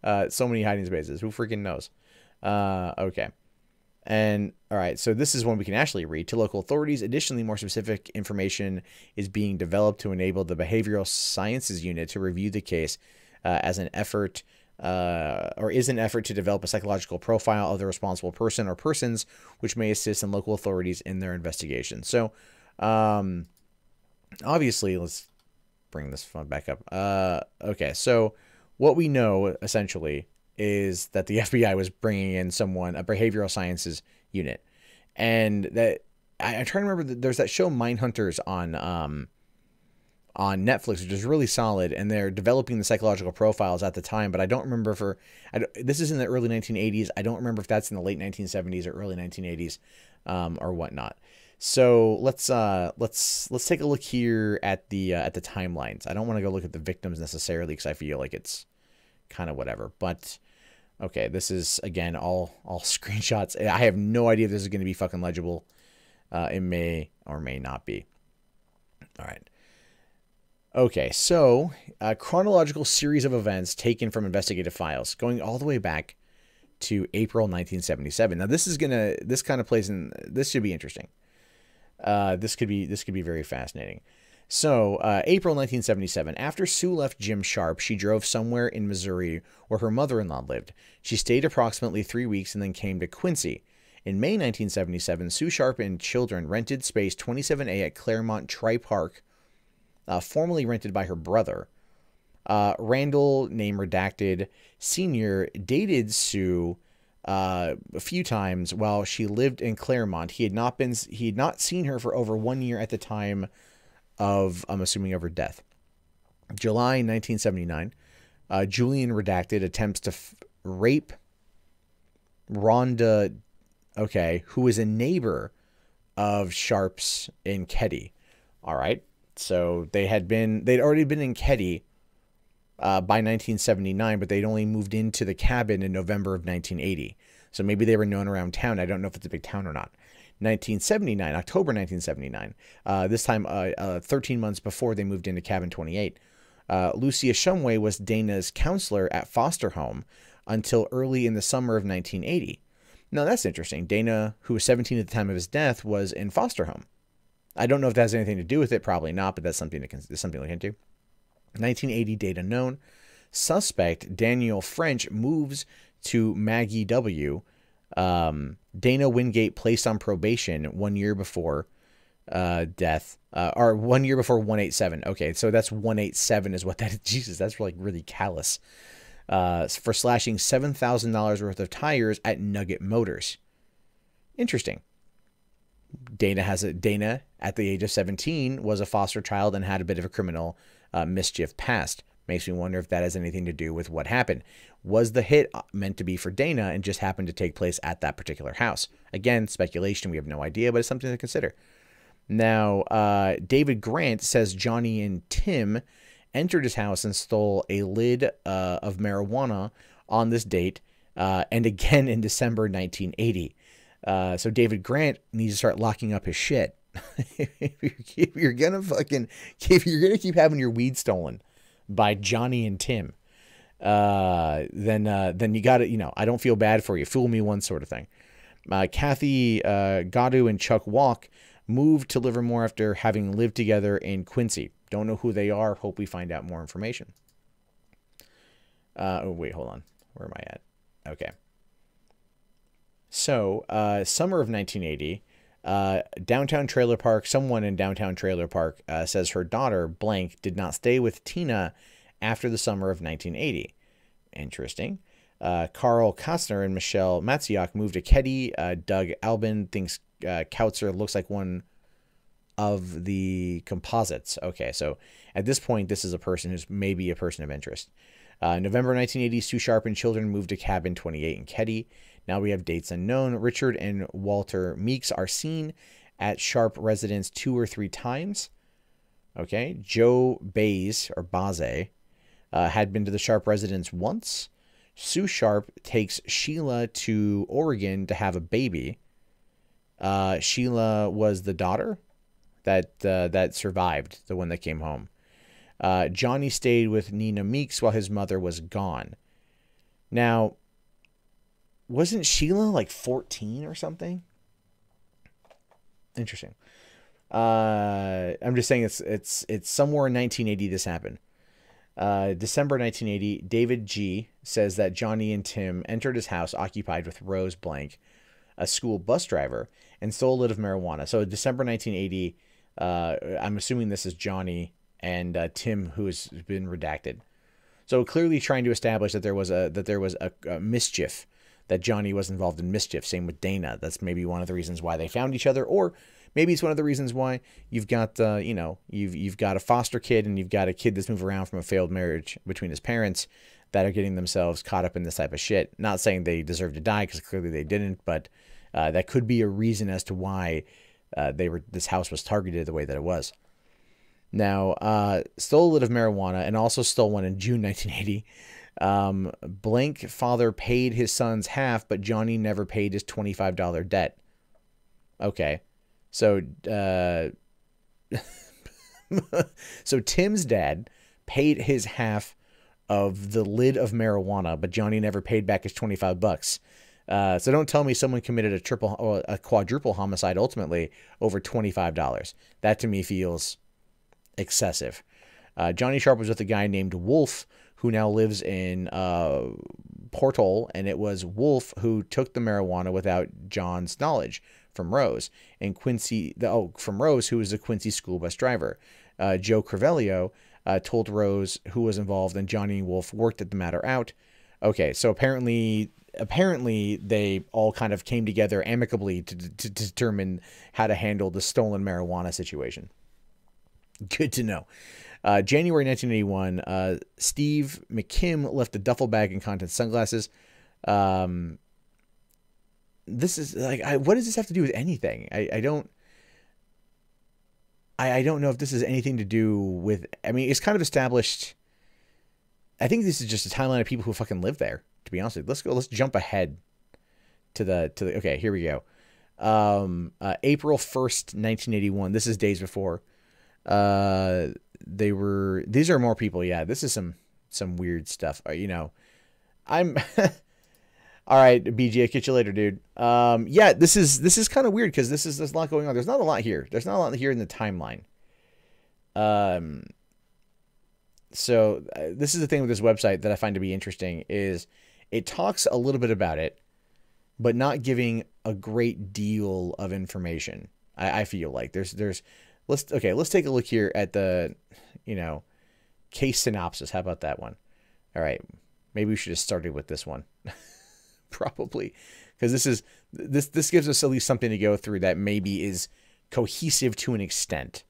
hiding spaces? Who freaking knows? Okay. And all right, so this is one we can actually read. To local authorities, additionally, more specific information is being developed to enable the Behavioral Sciences Unit to review the case as an effort to develop a psychological profile of the responsible person or persons, which may assist in local authorities in their investigation. So, obviously, let's bring this phone back up. Okay, so what we know, essentially, is that the FBI was bringing in a behavioral sciences unit. And that, I'm trying to remember, there's that show Mindhunters on Netflix, which is really solid, and they're developing the psychological profiles at the time, but I don't remember this is in the early 1980s. I don't remember if that's in the late 1970s or early 1980s, or whatnot. So let's take a look here at the timelines. I don't want to go look at the victims necessarily, because I feel like it's kind of whatever, but Okay, this is, again, all screenshots. I have no idea if this is going to be fucking legible. It may or may not be. All right. Okay, so a chronological series of events taken from investigative files going all the way back to April 1977. Now, this kind of plays in, this should be interesting. This could be very fascinating. So, April 1977, after Sue left Jim Sharp, she drove somewhere in Missouri where her mother-in-law lived. She stayed approximately 3 weeks and then came to Quincy. In May 1977, Sue Sharp and children rented space 27A at Claremont Tri-Park, formerly rented by her brother. Randall, name redacted, Sr., dated Sue a few times while she lived in Claremont. He had not seen her for over 1 year at the time of, I'm assuming, of her death. July 1979, Julian, redacted, attempts to rape Rhonda, who is a neighbor of Sharp's in Keddie. All right. So they'd already been in Keddie by 1979, but they'd only moved into the cabin in November of 1980. So maybe they were known around town. I don't know if it's a big town or not. 1979, October 1979. This time, 13 months before they moved into cabin 28. Lucia Shumway was Dana's counselor at foster home until early in the summer of 1980. Now, that's interesting. Dana, who was 17 at the time of his death, was in foster home. I don't know if that has anything to do with it. Probably not, but that's something to look into. 1980, date unknown. Suspect Daniel French moves to Maggie W. Dana Wingate placed on probation 1 year before death, or 1 year before 187. Okay, so that's 187 is what that is. Jesus, that's like really callous. For slashing $7,000 worth of tires at Nugget Motors. Interesting. Dana at the age of 17 was a foster child and had a bit of a criminal mischief past. Makes me wonder if that has anything to do with what happened. Was the hit meant to be for Dana and just happened to take place at that particular house? Again, speculation. We have no idea, but it's something to consider. Now, David Grant says Johnny and Tim entered his house and stole a lid of marijuana on this date, and again in December 1980. So David Grant needs to start locking up his shit. if you're gonna keep having your weed stolen by Johnny and Tim, then you got to, I don't feel bad for you. Fool me once, sort of thing. Kathy Gadu and Chuck Walk moved to Livermore after having lived together in Quincy. Don't know who they are. Hope we find out more information. Oh, wait, hold on. Where am I at? Okay. So, summer of 1980, downtown Trailer Park, someone in downtown Trailer Park says her daughter, blank, did not stay with Tina after the summer of 1980. Interesting. Carl Kostner and Michelle Matziak moved to Keddie. Doug Albin thinks Kautzer looks like one of the composites. Okay, so at this point, this is a person who's maybe a person of interest. November 1980, Sue Sharp and children moved to cabin 28 in Keddie. Now we have dates unknown. Richard and Walter Meeks are seen at Sharp residence 2 or 3 times. Okay, Joe Baze, or Baze, had been to the Sharp residence once. Sue Sharp takes Sheila to Oregon to have a baby. Sheila was the daughter that survived, the one that came home. Johnny stayed with Nina Meeks while his mother was gone. Now, wasn't Sheila like 14 or something? Interesting. I'm just saying it's somewhere in 1980 this happened. December 1980, David G. says that Johnny and Tim entered his house occupied with Rose Blank, a school bus driver, and stole a lid of marijuana. So December 1980, I'm assuming this is Johnny and Tim, who has been redacted. So clearly trying to establish that there was a mischief, that Johnny was involved in mischief. Same with Dana. That's maybe one of the reasons why they found each other, or maybe it's one of the reasons why you've got you've got a foster kid and you've got a kid that's moved around from a failed marriage between his parents that are getting themselves caught up in this type of shit. Not saying they deserve to die, because clearly they didn't, but that could be a reason as to why this house was targeted the way that it was. Now, stole a lid of marijuana and also stole one in June 1980. Blank father paid his son's half, but Johnny never paid his $25 debt. Okay. So, so Tim's dad paid his half of the lid of marijuana, but Johnny never paid back his $25. So don't tell me someone committed a quadruple homicide ultimately over $25. That to me feels excessive. Johnny Sharp was with a guy named Wolf, who now lives in Portal, and it was Wolf who took the marijuana without John's knowledge from Rose and Quincy. From Rose, who was a Quincy school bus driver. Joe Crivello told Rose who was involved, and Johnny and Wolf worked the matter out. Okay, so apparently they all kind of came together amicably to determine how to handle the stolen marijuana situation. Good to know. January 1981, Steve McKim left a duffel bag and contained sunglasses. This is like, what does this have to do with anything? I don't know if this has anything to do with, I mean, it's kind of established. I think this is just a timeline of people who fucking live there, to be honest with you. Let's jump ahead to the, okay, here we go. April 1st, 1981. This is days before. These are more people. Yeah, this is some weird stuff. You know, I'm all right, BG, I'll catch you later, dude. Yeah, this is kind of weird because there's a lot going on. There's not a lot here. There's not a lot here in the timeline. So this is the thing with this website that I find to be interesting is it talks a little bit about it, but not giving a great deal of information. I feel like let's take a look here at the, case synopsis. How about that one? All right. Maybe we should have started with this one. Probably. Because this gives us at least something to go through that maybe is cohesive to an extent.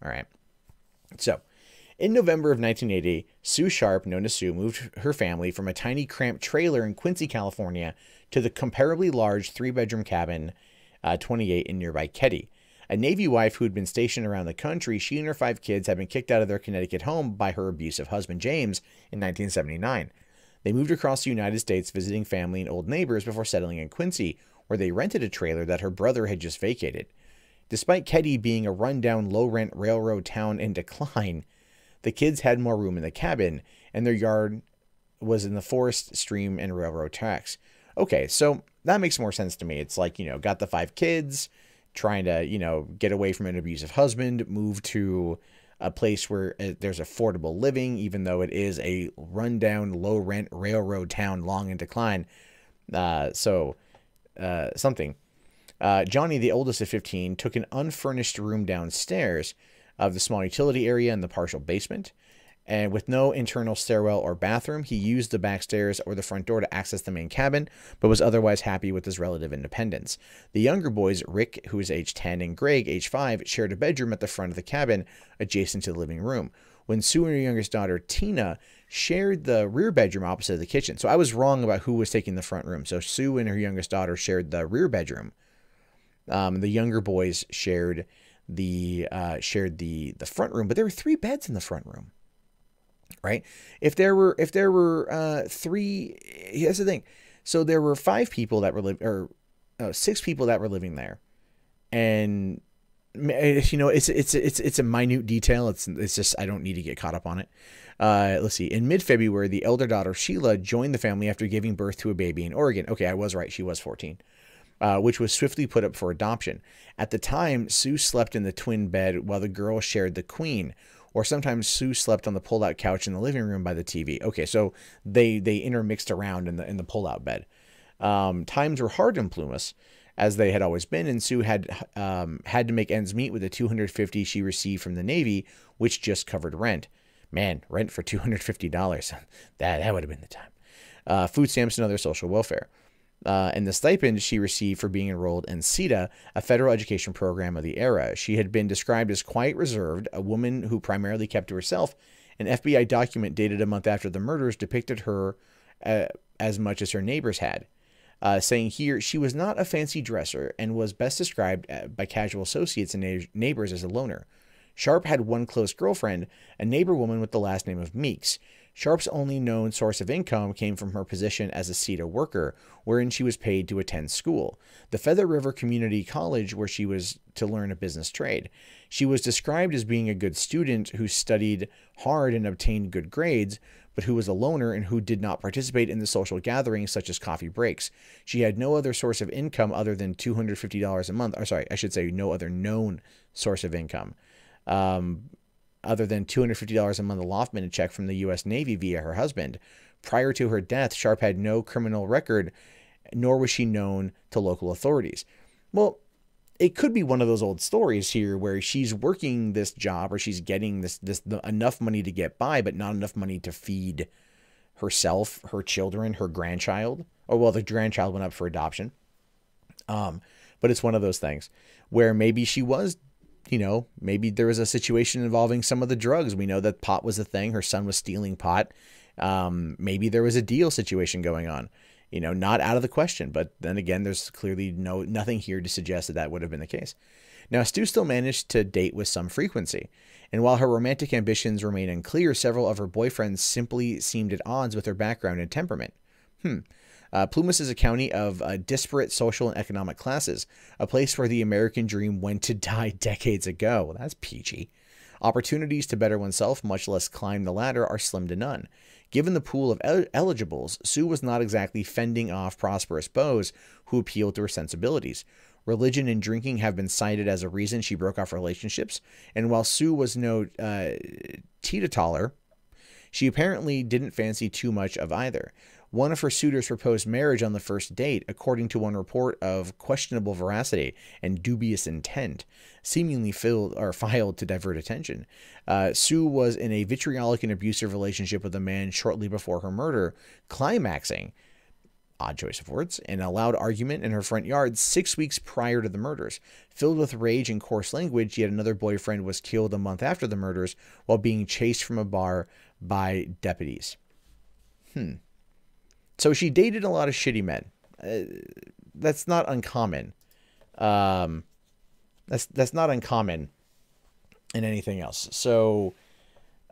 All right. So, in November of 1980, Sue Sharp, known as Sue, moved her family from a tiny cramped trailer in Quincy, California, to the comparably large 3-bedroom cabin 28 in nearby Keddie. A Navy wife who had been stationed around the country, she and her 5 kids had been kicked out of their Connecticut home by her abusive husband, James, in 1979. They moved across the United States visiting family and old neighbors before settling in Quincy, where they rented a trailer that her brother had just vacated. Despite Keddie being a rundown, low-rent railroad town in decline, the kids had more room in the cabin, and their yard was in the forest, stream, and railroad tracks. Okay, so that makes more sense to me. It's like, got the 5 kids, trying to, get away from an abusive husband, move to a place where there's affordable living, even though it is a rundown, low-rent railroad town long in decline. Something. Johnny, the oldest of 15, took an unfurnished room downstairs of the small utility area in the partial basement. And with no internal stairwell or bathroom, he used the back stairs or the front door to access the main cabin, but was otherwise happy with his relative independence. The younger boys, Rick, who is age 10, and Greg, age 5, shared a bedroom at the front of the cabin, adjacent to the living room, when Sue and her youngest daughter, Tina, shared the rear bedroom opposite of the kitchen. So I was wrong about who was taking the front room. So Sue and her youngest daughter shared the rear bedroom. The younger boys shared the front room, but there were 3 beds in the front room. Right? If there were 3, here's the thing. So there were 5 people that were 6 people that were living there, and it's a minute detail. It's just I don't need to get caught up on it. Let's see. In mid-February, the elder daughter Sheila joined the family after giving birth to a baby in Oregon. Okay, I was right. She was 14. Which was swiftly put up for adoption. At the time, Sue slept in the twin bed while the girl shared the queen. Or sometimes Sue slept on the pull-out couch in the living room by the TV. Okay, so they intermixed around in the pull-out bed. Times were hard in Plumas, as they had always been, and Sue had to make ends meet with the $250 she received from the Navy, which just covered rent. Man, rent for $250. That would have been the time. Food stamps and other social welfare. And the stipend she received for being enrolled in CETA, a federal education program of the era. She had been described as quite reserved, a woman who primarily kept to herself. An FBI document dated a month after the murders depicted her as much as her neighbors had, saying here she was not a fancy dresser and was best described by casual associates and neighbors as a loner. Sharp had one close girlfriend, a neighbor woman with the last name of Meeks. Sharp's only known source of income came from her position as a CETA worker, wherein she was paid to attend school, the Feather River Community College, where she was to learn a business trade. She was described as being a good student who studied hard and obtained good grades, but who was a loner and who did not participate in the social gatherings such as coffee breaks. She had no other source of income other than $250 a month. Or sorry, I should say no other known source of income. Other than $250 a month allotment check from the U.S. Navy via her husband. Prior to her death, Sharp had no criminal record, nor was she known to local authorities. Well, it could be one of those old stories here where she's working this job or she's getting this enough money to get by, but not enough money to feed herself, her children, her grandchild. Or, well, the grandchild went up for adoption. But it's one of those things where maybe she was, maybe there was a situation involving some of the drugs. We know that pot was a thing. Her son was stealing pot. Maybe there was a deal situation going on. Not out of the question, but then again, there's clearly nothing here to suggest that that would have been the case. Now, Stu still managed to date with some frequency, and while her romantic ambitions remain unclear, several of her boyfriends simply seemed at odds with her background and temperament. Plumas is a county of disparate social and economic classes, a place where the American dream went to die decades ago. Well, that's peachy. Opportunities to better oneself, much less climb the ladder, are slim to none. Given the pool of eligibles, Sue was not exactly fending off prosperous beaus who appealed to her sensibilities. Religion and drinking have been cited as a reason she broke off relationships, and while Sue was no teetotaler, she apparently didn't fancy too much of either. One of her suitors proposed marriage on the first date, according to one report of questionable veracity and dubious intent, seemingly filed to divert attention. Sue was in a vitriolic and abusive relationship with a man shortly before her murder, climaxing, odd choice of words, in a loud argument in her front yard 6 weeks prior to the murders. Filled with rage and coarse language, yet another boyfriend was killed a month after the murders while being chased from a bar by deputies. So she dated a lot of shitty men. That's not uncommon. That's not uncommon in anything else. So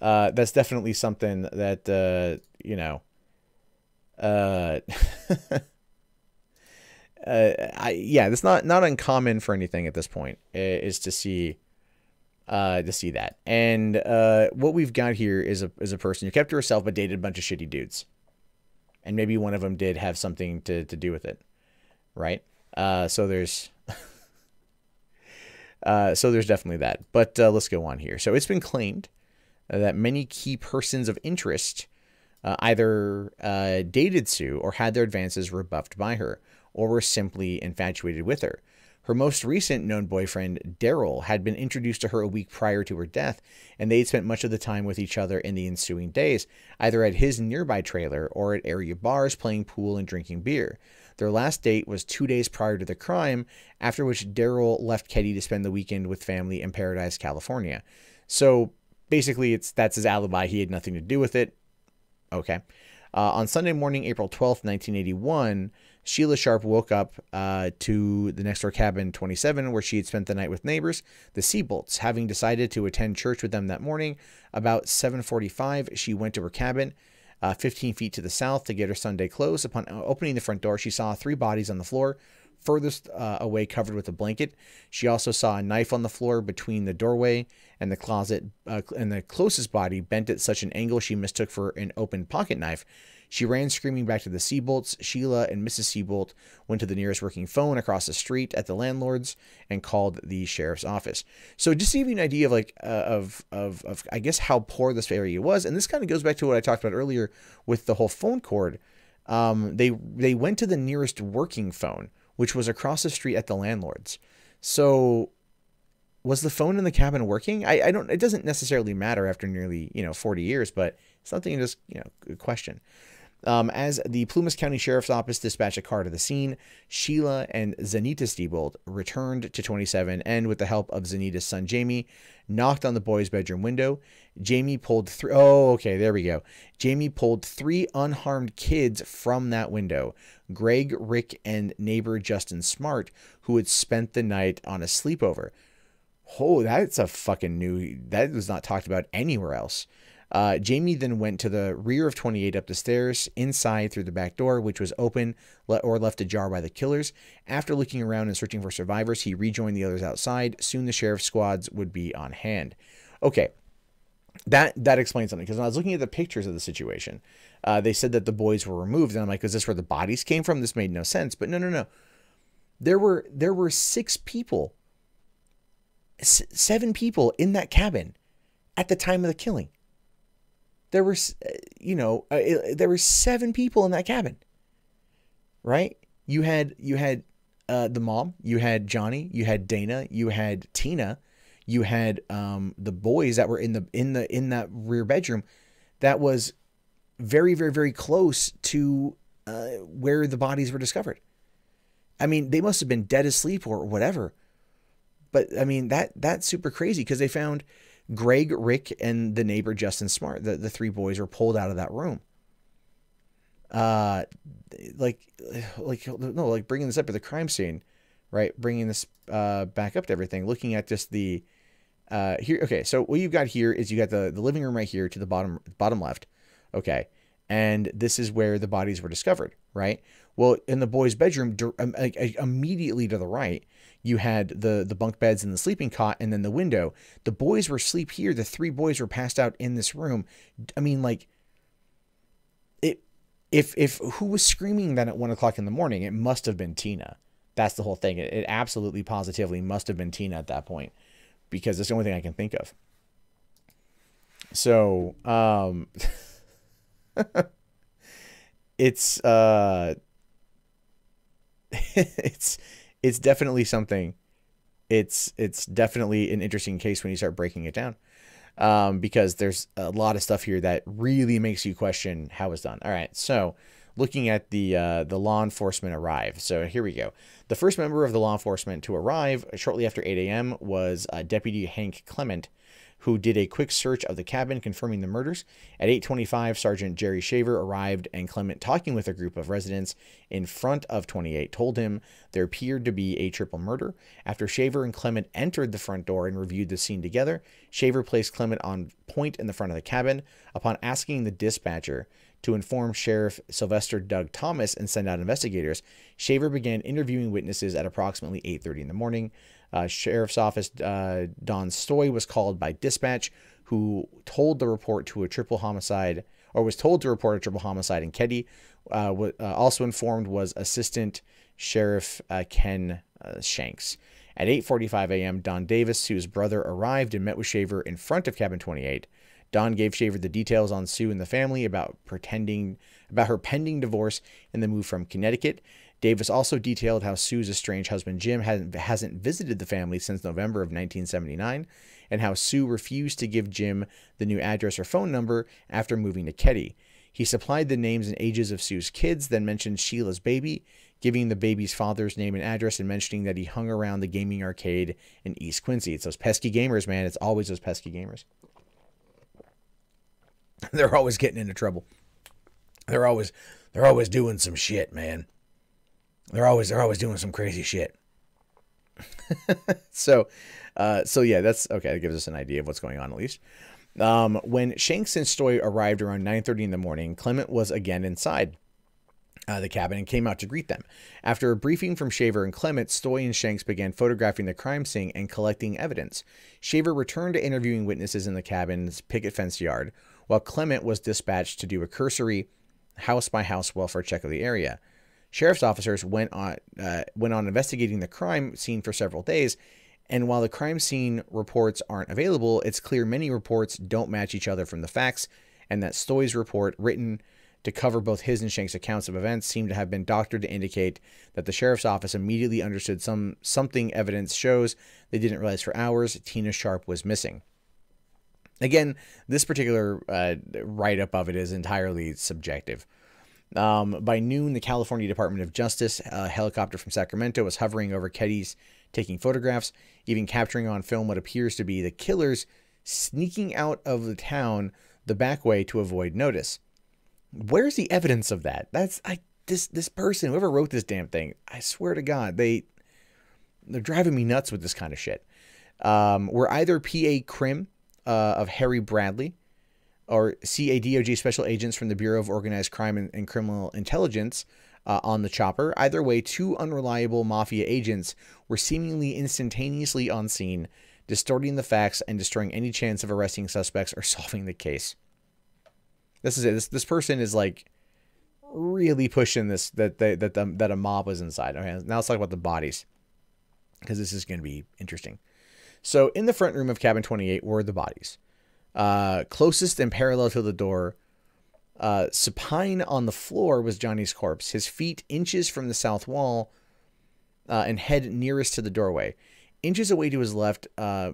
that's definitely something that that's not uncommon for anything at this point. Is to see that. And what we've got here is a person who kept to herself but dated a bunch of shitty dudes. And maybe one of them did have something to do with it, right? So there's definitely that. But let's go on here. So it's been claimed that many key persons of interest either dated Sue or had their advances rebuffed by her, or were simply infatuated with her. Her most recent known boyfriend, Daryl, had been introduced to her a week prior to her death, and they had spent much of the time with each other in the ensuing days, either at his nearby trailer or at area bars playing pool and drinking beer. Their last date was 2 days prior to the crime, after which Daryl left Keddie to spend the weekend with family in Paradise, California. So basically, that's his alibi. He had nothing to do with it. Okay. On Sunday morning, April 12th, 1981, Sheila Sharp woke up to the next door cabin 27, where she had spent the night with neighbors, the Seabolts. Having decided to attend church with them that morning, about 7:45, she went to her cabin 15 feet to the south to get her Sunday clothes. Upon opening the front door, she saw 3 bodies on the floor, furthest away covered with a blanket. She also saw a knife on the floor between the doorway and the closet, and the closest body bent at such an angle she mistook for an open pocket knife. She ran screaming back to the Seabolts. Sheila and Mrs. Seabolt went to the nearest working phone across the street at the landlord's and called the sheriff's office. So just to give you an idea of I guess how poor this area was, and this kind of goes back to what I talked about earlier with the whole phone cord. They went to the nearest working phone, which was across the street at the landlord's. So was the phone in the cabin working? I don't, it doesn't necessarily matter after nearly, 40 years, but something to just, question. As the Plumas County Sheriff's Office dispatched a car to the scene, Sheila and Zanita Stiebold returned to 27 and, with the help of Zanita's son Jamie, knocked on the boy's bedroom window. Jamie pulled Jamie pulled 3 unharmed kids from that window. Greg, Rick, and neighbor Justin Smart, who had spent the night on a sleepover. Oh, that's a fucking that was not talked about anywhere else. Jamie then went to the rear of 28 up the stairs, inside through the back door, which was open or left ajar by the killers. After looking around and searching for survivors, he rejoined the others outside. Soon the sheriff's squads would be on hand. Okay, that explains something, because when I was looking at the pictures of the situation, they said that the boys were removed, and I'm like, is this where the bodies came from? This made no sense. But no. There were 6 people, 7 people in that cabin at the time of the killing. There were, there were 7 people in that cabin, right? You had the mom, you had Johnny, you had Dana, you had Tina, you had the boys that were in that rear bedroom that was very, very, very close to where the bodies were discovered. I mean, they must have been dead asleep or whatever. But I mean, that's super crazy, because they found Greg, Rick, and the neighbor Justin Smart. The 3 boys were pulled out of that room. Bringing this up at the crime scene, right? Bringing this back up to everything. Looking at just the here. Okay, so what you've got here is you got the living room right here to the bottom left. Okay, and this is where the bodies were discovered, right? Well, in the boys' bedroom, immediately to the right, you had the bunk beds and the sleeping cot, and then the window. The boys were asleep here. The 3 boys were passed out in this room. I mean, like, if who was screaming then at 1 o'clock in the morning, it must have been Tina. That's the whole thing. It absolutely positively must have been Tina at that point, because it's the only thing I can think of. So, it's it's definitely something. It's definitely an interesting case when you start breaking it down, because there's a lot of stuff here that really makes you question how it's done. All right, so looking at the law enforcement arrive. So here we go. The first member of the law enforcement to arrive shortly after 8 a.m. was Deputy Hank Clement, who did a quick search of the cabin, confirming the murders. At 8:25, Sergeant Jerry Shaver arrived, and Clement, talking with a group of residents in front of 28, told him there appeared to be a triple murder. After Shaver and Clement entered the front door and reviewed the scene together, Shaver placed Clement on point in the front of the cabin. Upon asking the dispatcher to inform Sheriff Sylvester Doug Thomas and send out investigators, Shaver began interviewing witnesses at approximately 8:30 in the morning. Sheriff's Office Don Stoy was called by dispatch, who told the report to a triple homicide, or was told to report a triple homicide in Keddie. Also informed was Assistant Sheriff Ken Shanks. At 8:45 a.m., Don Davis, Sue's brother, arrived and met with Shaver in front of cabin 28. Don gave Shaver the details on Sue and the family, about her pending divorce and the move from Connecticut. Davis also detailed how Sue's estranged husband Jim hasn't visited the family since November of 1979, and how Sue refused to give Jim the new address or phone number after moving to Keddie. He supplied the names and ages of Sue's kids, then mentioned Sheila's baby, giving the baby's father's name and address, and mentioning that he hung around the gaming arcade in East Quincy. It's those pesky gamers, man. It's always those pesky gamers. They're always getting into trouble. They're always doing some shit, man. They're always doing some crazy shit. So yeah, that's okay. That gives us an idea of what's going on, at least. When Shanks and Stoy arrived around 9:30 in the morning, Clement was again inside the cabin and came out to greet them. After a briefing from Shaver and Clement, Stoy and Shanks began photographing the crime scene and collecting evidence. Shaver returned to interviewing witnesses in the cabin's picket fence yard, while Clement was dispatched to do a cursory house-by-house welfare check of the area. Sheriff's officers went on investigating the crime scene for several days, and while the crime scene reports aren't available, it's clear many reports don't match each other from the facts, and that Stoy's report, written to cover both his and Shanks' accounts of events, seemed to have been doctored to indicate that the sheriff's office immediately understood something evidence shows they didn't realize for hours: Tina Sharp was missing. Again, this particular write-up of it is entirely subjective. By noon, the California Department of Justice, a helicopter from Sacramento, was hovering over Keddie's, taking photographs, even capturing on film what appears to be the killers sneaking out of the town the back way to avoid notice. Where's the evidence of that? This person, whoever wrote this damn thing, I swear to God, they're driving me nuts with this kind of shit. We're either PA Crim of Harry Bradley, or see DOJ special agents from the Bureau of Organized Crime and Criminal Intelligence on the chopper. Either way, two unreliable mafia agents were seemingly instantaneously on scene, distorting the facts and destroying any chance of arresting suspects or solving the case. This is it. This person is like really pushing this that a mob was inside. Okay, now let's talk about the bodies, because this is going to be interesting. So in the front room of cabin 28 were the bodies. Closest and parallel to the door, supine on the floor, was Johnny's corpse. His feet inches from the south wall, and head nearest to the doorway. Inches away to his left, lay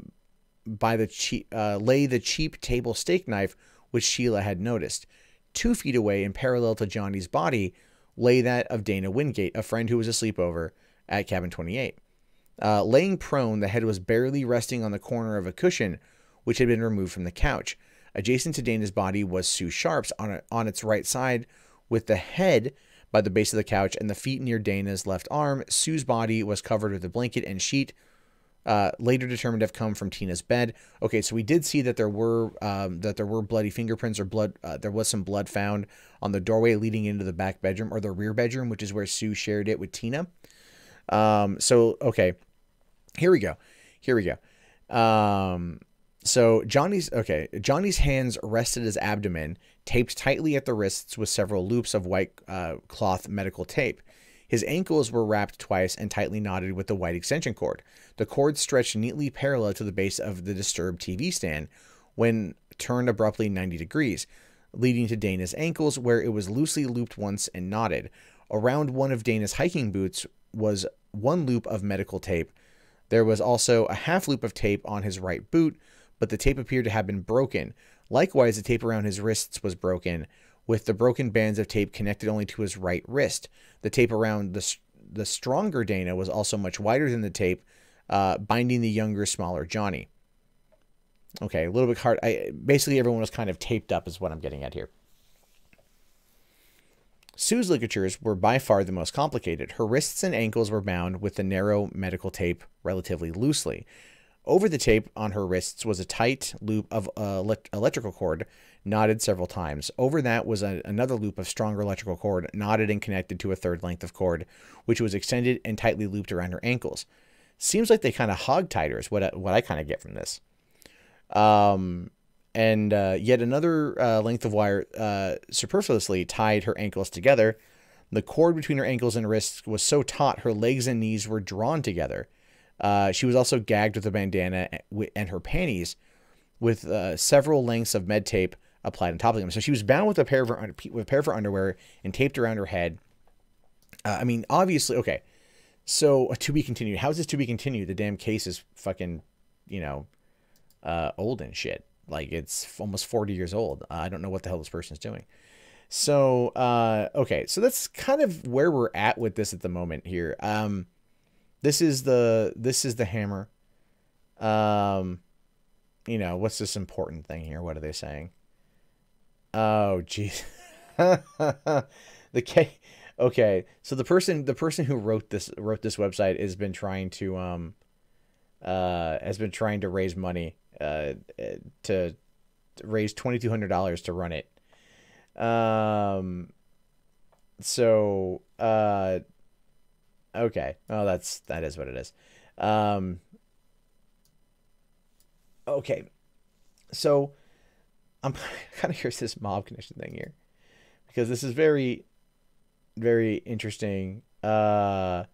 the cheap table steak knife, which Sheila had noticed. 2 feet away and parallel to Johnny's body lay that of Dana Wingate, a friend who was asleep over at cabin 28. Laying prone, the head was barely resting on the corner of a cushion, which had been removed from the couch. Adjacent to Dana's body was Sue Sharp's on its right side, with the head by the base of the couch and the feet near Dana's left arm. Sue's body was covered with a blanket and sheet, later determined to have come from Tina's bed. Okay, so we did see that there were bloody fingerprints or blood. There was some blood found on the doorway leading into the back bedroom or the rear bedroom, which is where Sue shared it with Tina. So okay, here we go. So Johnny's hands rested his abdomen, taped tightly at the wrists with several loops of white cloth medical tape. His ankles were wrapped twice and tightly knotted with the white extension cord. The cord stretched neatly parallel to the base of the disturbed TV stand when turned abruptly 90 degrees, leading to Dana's ankles, where it was loosely looped once and knotted. Around one of Dana's hiking boots was one loop of medical tape. There was also a half loop of tape on his right boot, but the tape appeared to have been broken. Likewise, the tape around his wrists was broken, with the broken bands of tape connected only to his right wrist. The tape around the stronger Dana was also much wider than the tape binding the younger, smaller Johnny. Okay, a little bit hard. Basically, everyone was kind of taped up is what I'm getting at here. Sue's ligatures were by far the most complicated. Her wrists and ankles were bound with the narrow medical tape relatively loosely. Over the tape on her wrists was a tight loop of electrical cord, knotted several times. Over that was another loop of stronger electrical cord, knotted and connected to a third length of cord, which was extended and tightly looped around her ankles. Seems like they kind of hog-tied her is what I kind of get from this. And yet another length of wire superfluously tied her ankles together. The cord between her ankles and wrists was so taut her legs and knees were drawn together. She was also gagged with a bandana and her panties, with several lengths of med tape applied on top of them. So she was bound with a pair of her underwear and taped around her head. I mean, obviously, okay. So to be continued. How is this to be continued? The damn case is fucking, old and shit. Like, it's almost 40 years old. I don't know what the hell this person's doing. So, okay. So that's kind of where we're at with this at the moment here. This is the hammer. What's this important thing here? What are they saying? Oh, geez. Okay. So the person who wrote this website has been trying to raise money, to raise $2,200 to run it. Okay. Oh, that is what it is. Okay. So I'm kind of curious this mob connection thing here, because this is very, very interesting. Someone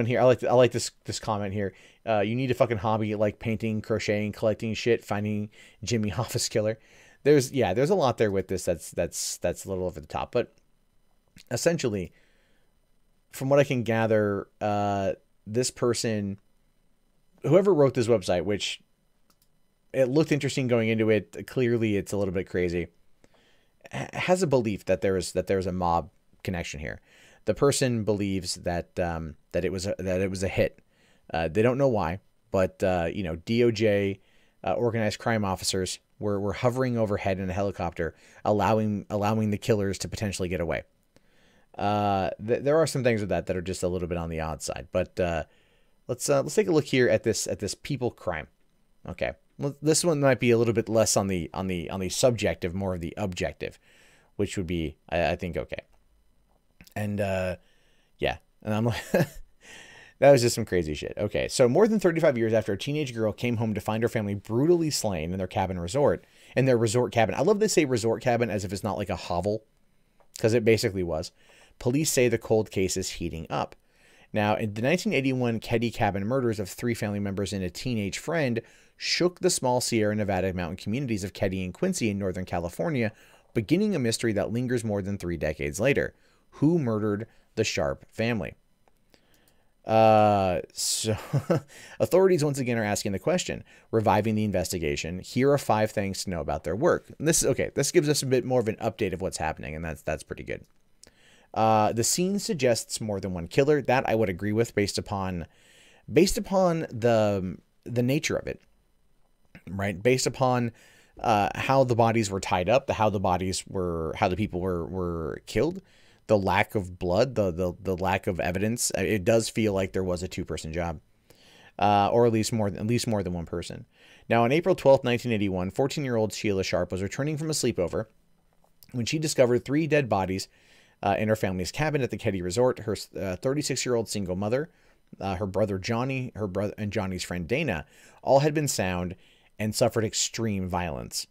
here, I like this comment here. You need a fucking hobby like painting, crocheting, collecting shit, finding Jimmy Hoffa's killer. There's a lot there with this that's a little over the top, but essentially, from what I can gather, this person, whoever wrote this website, which it looked interesting going into it, clearly it's a little bit crazy, has a belief that there is a mob connection here. The person believes that it was a hit. They don't know why, but DOJ, organized crime officers were hovering overhead in a helicopter, allowing the killers to potentially get away. There are some things with that are just a little bit on the odd side, but let's take a look here at this people crime. Okay, This one might be a little bit less on the subjective, more of the objective, which would be, I think, okay. And yeah, and I'm like, that was just some crazy shit. Okay, so more than 35 years after a teenage girl came home to find her family brutally slain in their resort cabin. I love they say resort cabin as if it's not like a hovel, because it basically was. Police say the cold case is heating up. Now, in the 1981 Keddie cabin murders of 3 family members and a teenage friend shook the small Sierra Nevada mountain communities of Keddie and Quincy in Northern California, beginning a mystery that lingers more than 3 decades later. Who murdered the Sharp family? So authorities once again are asking the question, reviving the investigation. Here are 5 things to know about their work. And this is okay. This gives us a bit more of an update of what's happening, and that's pretty good. The scene suggests more than one killer. That I would agree with based upon the nature of it, right? Based upon how the bodies were tied up, how the people were killed, the lack of blood, the lack of evidence. It does feel like there was a 2-person job, or at least more than one person. Now, on April 12th, 1981, 14-year-old Sheila Sharp was returning from a sleepover when she discovered 3 dead bodies in her family's cabin at the Keddie Resort. Her 36-year-old single mother, her brother Johnny, and Johnny's friend Dana all had been sound and suffered extreme violence.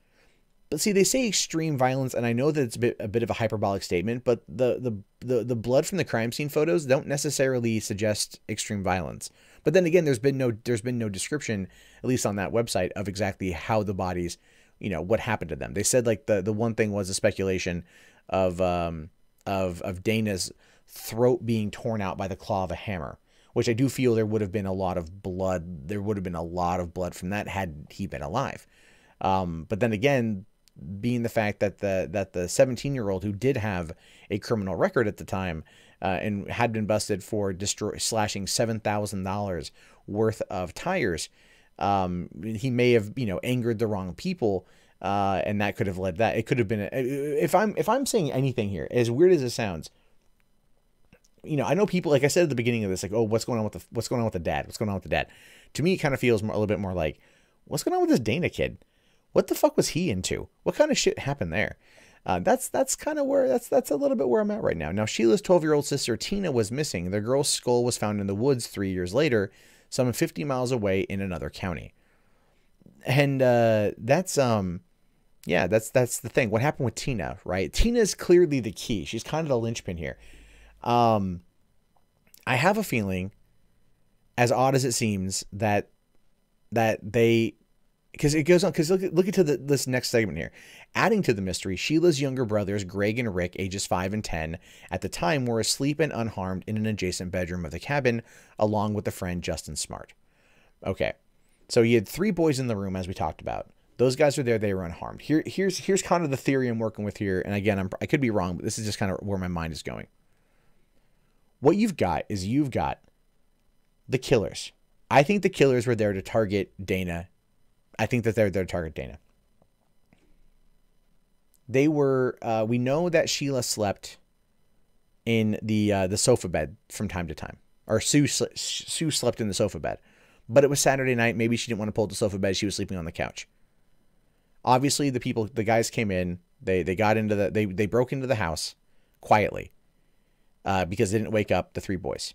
But see, they say extreme violence, and I know that it's a bit of a hyperbolic statement, but the blood from the crime scene photos don't necessarily suggest extreme violence. But then again, there's been no description, at least on that website, of exactly how the bodies, what happened to them. They said like the one thing was a speculation of Dana's throat being torn out by the claw of a hammer, which I do feel there would have been a lot of blood. There would have been a lot of blood from that had he been alive. But then again, being the fact that the 17-year-old who did have a criminal record at the time and had been busted for slashing $7,000 worth of tires, he may have angered the wrong people, and that could have led that. It could have been if I'm saying anything here, as weird as it sounds, I know people, like I said at the beginning of this, like, oh, what's going on with the dad? What's going on with the dad? To me, it kind of feels a little bit more like, what's going on with this Dana kid? What the fuck was he into? What kind of shit happened there? That's kind of where that's a little bit where I'm at right now. Now, Sheila's 12-year-old sister Tina was missing. The girl's skull was found in the woods 3 years later, some 50 miles away in another county. And that's the thing. What happened with Tina, right? Tina is clearly the key. She's kind of the linchpin here. I have a feeling, as odd as it seems, that they. Because it goes on, because look into this next segment here. Adding to the mystery, Sheila's younger brothers, Greg and Rick, ages 5 and 10, at the time were asleep and unharmed in an adjacent bedroom of the cabin, along with the friend Justin Smart. Okay, so you had 3 boys in the room, as we talked about. Those guys were there, they were unharmed. Here's kind of the theory I'm working with here, and again, I could be wrong, but this is just kind of where my mind is going. What you've got the killers. I think the killers were there to target Dana. I think that they're there to target Dana. They were, we know that Sheila slept in the sofa bed from time to time. Or Sue slept in the sofa bed. But it was Saturday night. Maybe she didn't want to pull the sofa bed. She was sleeping on the couch. Obviously, the guys came in. They got into they broke into the house quietly. Because they didn't wake up the 3 boys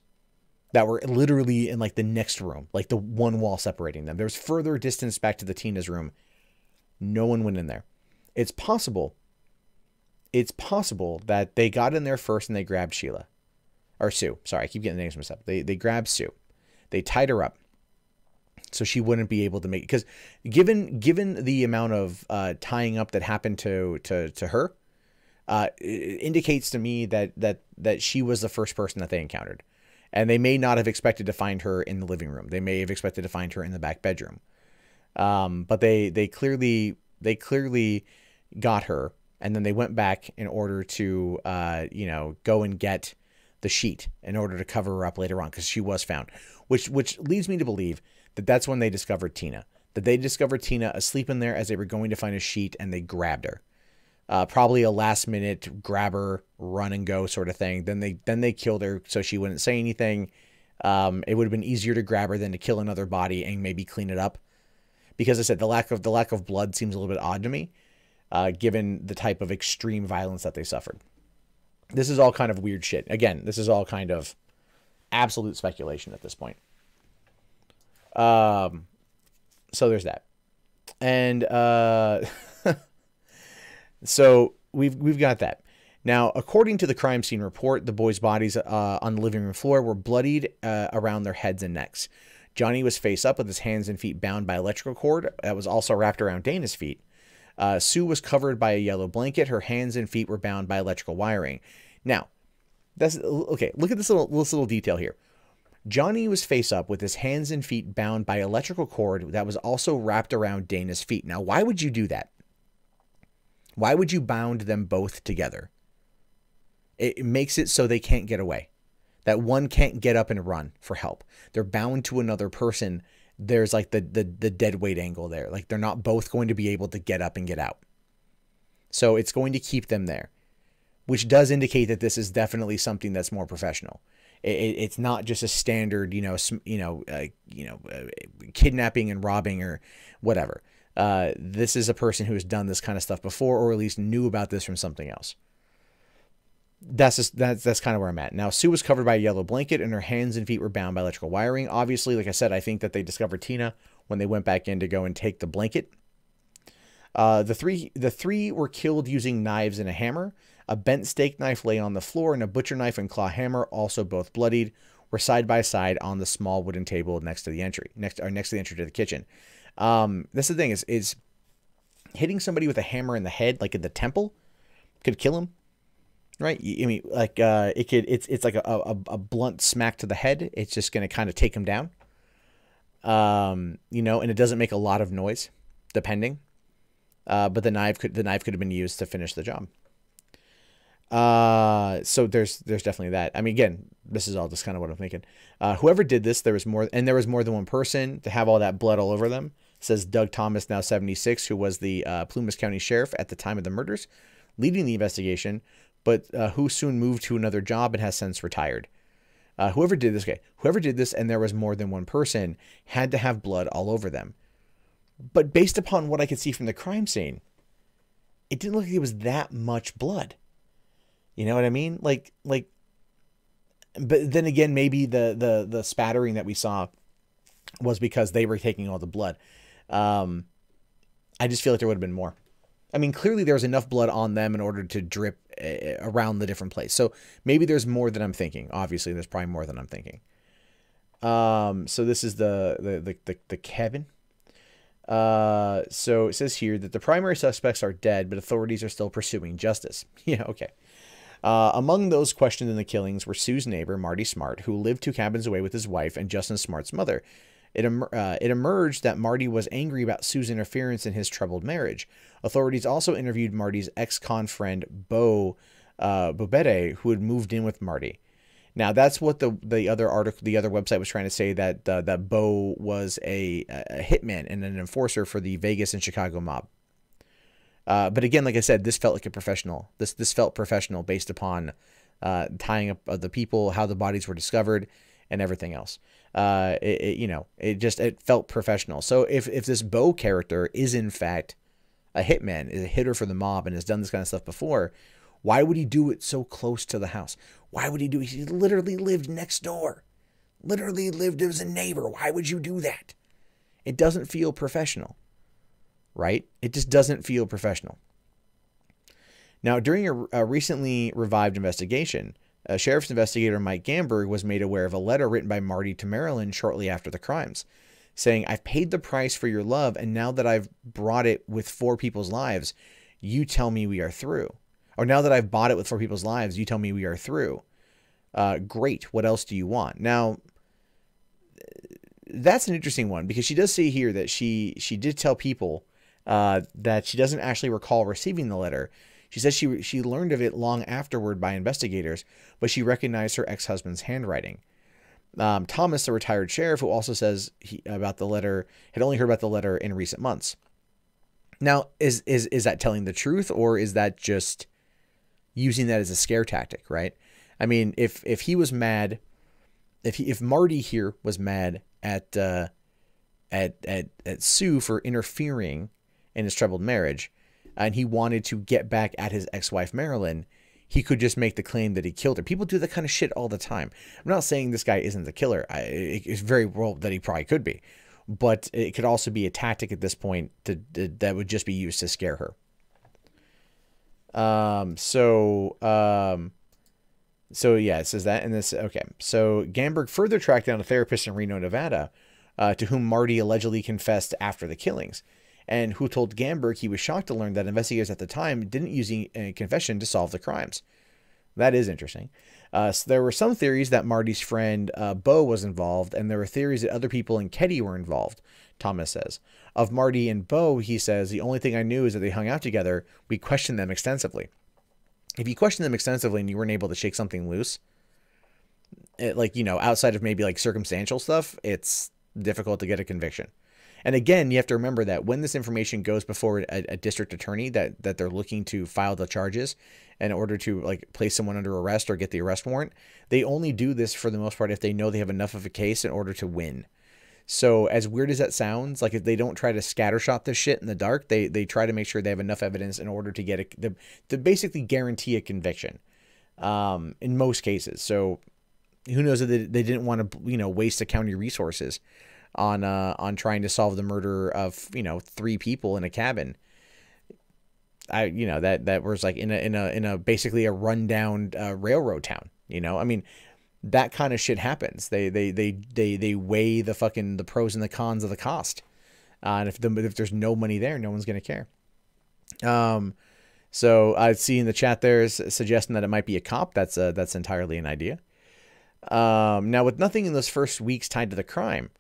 that were literally in like the next room, like the one wall separating them. There was further distance back to the Tina's room. No one went in there. It's possible that they got in there first and they grabbed Sheila. Or Sue. Sorry, I keep getting the names mixed up. They grabbed Sue. They tied her up so she wouldn't be able to make it. Because given the amount of tying up that happened to her, it indicates to me that she was the first person that they encountered. And they may not have expected to find her in the living room. They may have expected to find her in the back bedroom. But they clearly got her, and then they went back in order to go and get the sheet in order to cover her up later on, because she was found, which leads me to believe that that's when they discovered Tina. That they discovered Tina asleep in there as they were going to find a sheet, and they grabbed her. Probably a last minute grab her, run and go sort of thing. Then they killed her so she wouldn't say anything. It would have been easier to grab her than to kill another body and maybe clean it up. because I said the lack of blood seems a little bit odd to me, given the type of extreme violence that they suffered. This is all kind of weird shit. Again, this is all kind of absolute speculation at this point. So there's that. And so we've got that. Now, according to the crime scene report, the boys' bodies on the living room floor were bloodied around their heads and necks. Johnny was face up with his hands and feet bound by electrical cord that was also wrapped around Dana's feet. Sue was covered by a yellow blanket. Her hands and feet were bound by electrical wiring. Now, that's okay. Look at this little detail here. Johnny was face up with his hands and feet bound by electrical cord that was also wrapped around Dana's feet. Now, why would you do that? Why would you bound them both together? It makes it so they can't get away. That one can't get up and run for help. They're bound to another person. There's like the dead weight angle there. Like they're not both going to be able to get up and get out. So it's going to keep them there, which does indicate that this is definitely something that's more professional. It's not just a standard, kidnapping and robbing or whatever. This is a person who has done this kind of stuff before, or at least knew about this from something else. That's kind of where I'm at. Now, Sue was covered by a yellow blanket and her hands and feet were bound by electrical wiring. Obviously, like I said, I think that they discovered Tina when they went back in to go and take the blanket. The three were killed using knives and a hammer. A bent steak knife lay on the floor, and a butcher knife and claw hammer, also both bloodied, were side by side on the small wooden table next to the entry, next to the entry to the kitchen. That's the thing is hitting somebody with a hammer in the head, like in the temple, could kill him. Right? I mean, like it's like a blunt smack to the head. It's just going to kind of take him down. And it doesn't make a lot of noise, depending. But the knife could have been used to finish the job. So there's definitely that. I mean, again, this is all just kind of what I'm thinking. Whoever did this, there was more than one person to have all that blood all over them. Says Doug Thomas, now 76, who was the Plumas County Sheriff at the time of the murders, leading the investigation, but who soon moved to another job and has since retired. Whoever did this, and there was more than one person, had to have blood all over them. But based upon what I could see from the crime scene, it didn't look like it was that much blood. You know what I mean? Like, but then again, maybe the spattering that we saw was because they were taking all the blood. I just feel like there would have been more. I mean, clearly there was enough blood on them in order to drip around the different places. So maybe there's more than I'm thinking. Obviously, there's probably more than I'm thinking. So this is the Kevin. So it says here that the primary suspects are dead, but authorities are still pursuing justice. Yeah, okay. Among those questioned in the killings were Sue's neighbor, Marty Smart, who lived 2 cabins away with his wife, and Justin Smart's mother. It emerged that Marty was angry about Sue's interference in his troubled marriage. Authorities also interviewed Marty's ex-con friend, Bo Bobette, who had moved in with Marty. Now, that's what the other website was trying to say, that that Bo was a hitman and an enforcer for the Vegas and Chicago mob. But again, like I said, this felt like a professional. This felt professional based upon tying up the people, how the bodies were discovered, and everything else. It felt professional. So if this Bo character is in fact a hitman, is a hitter for the mob, and has done this kind of stuff before, why would he do it so close to the house? Why would he do it? He literally lived next door. Literally lived as a neighbor. Why would you do that? It doesn't feel professional, right? It just doesn't feel professional. Now, during a recently revived investigation, Sheriff's investigator Mike Gamberg was made aware of a letter written by Marty to Marilyn shortly after the crimes, saying, "I've paid the price for your love, and now that I've brought it with 4 people's lives, you tell me we are through. Or now that I've bought it with 4 people's lives, you tell me we are through. Great. What else do you want?" Now, that's an interesting one, because she does say here that she did tell people that she doesn't actually recall receiving the letter. She says she learned of it long afterward by investigators, but she recognized her ex-husband's handwriting. Thomas, the retired sheriff, who also says about the letter, had only heard about the letter in recent months. Now, is that telling the truth, or is that just using that as a scare tactic, right? I mean, if he was mad, if Marty here was mad at at Sue for interfering in his troubled marriage, and he wanted to get back at his ex-wife Marilyn, he could just make the claim that he killed her. People do that kind of shit all the time. I'm not saying this guy isn't the killer. It's very well that he probably could be, but it could also be a tactic at this point that would just be used to scare her. So yeah, it says that in this. Okay. So Gamberg further tracked down a therapist in Reno, Nevada, to whom Marty allegedly confessed after the killings, and who told Gamberg he was shocked to learn that investigators at the time didn't use a confession to solve the crimes. That is interesting. So there were some theories that Marty's friend Bo was involved, and there were theories that other people in Keddie were involved, Thomas says. Of Marty and Bo, he says, the only thing I knew is that they hung out together. We questioned them extensively. If you question them extensively and you weren't able to shake something loose, outside of maybe like circumstantial stuff, it's difficult to get a conviction. And again, you have to remember that when this information goes before a district attorney that they're looking to file the charges in order to like place someone under arrest or get the arrest warrant, they only do this for the most part if they know they have enough of a case in order to win. So as weird as that sounds, like if they don't try to scattershot this shit in the dark, they try to make sure they have enough evidence in order to get to basically guarantee a conviction in most cases. So who knows that they didn't want to, waste the county resources on trying to solve the murder of, 3 people in a cabin. That was like in a basically a rundown railroad town, I mean, that kind of shit happens. They weigh the pros and the cons of the cost. And if there's no money there, no one's going to care. So I see in the chat there's suggesting that it might be a cop. That's entirely an idea. Now with nothing in those first weeks tied to the crime,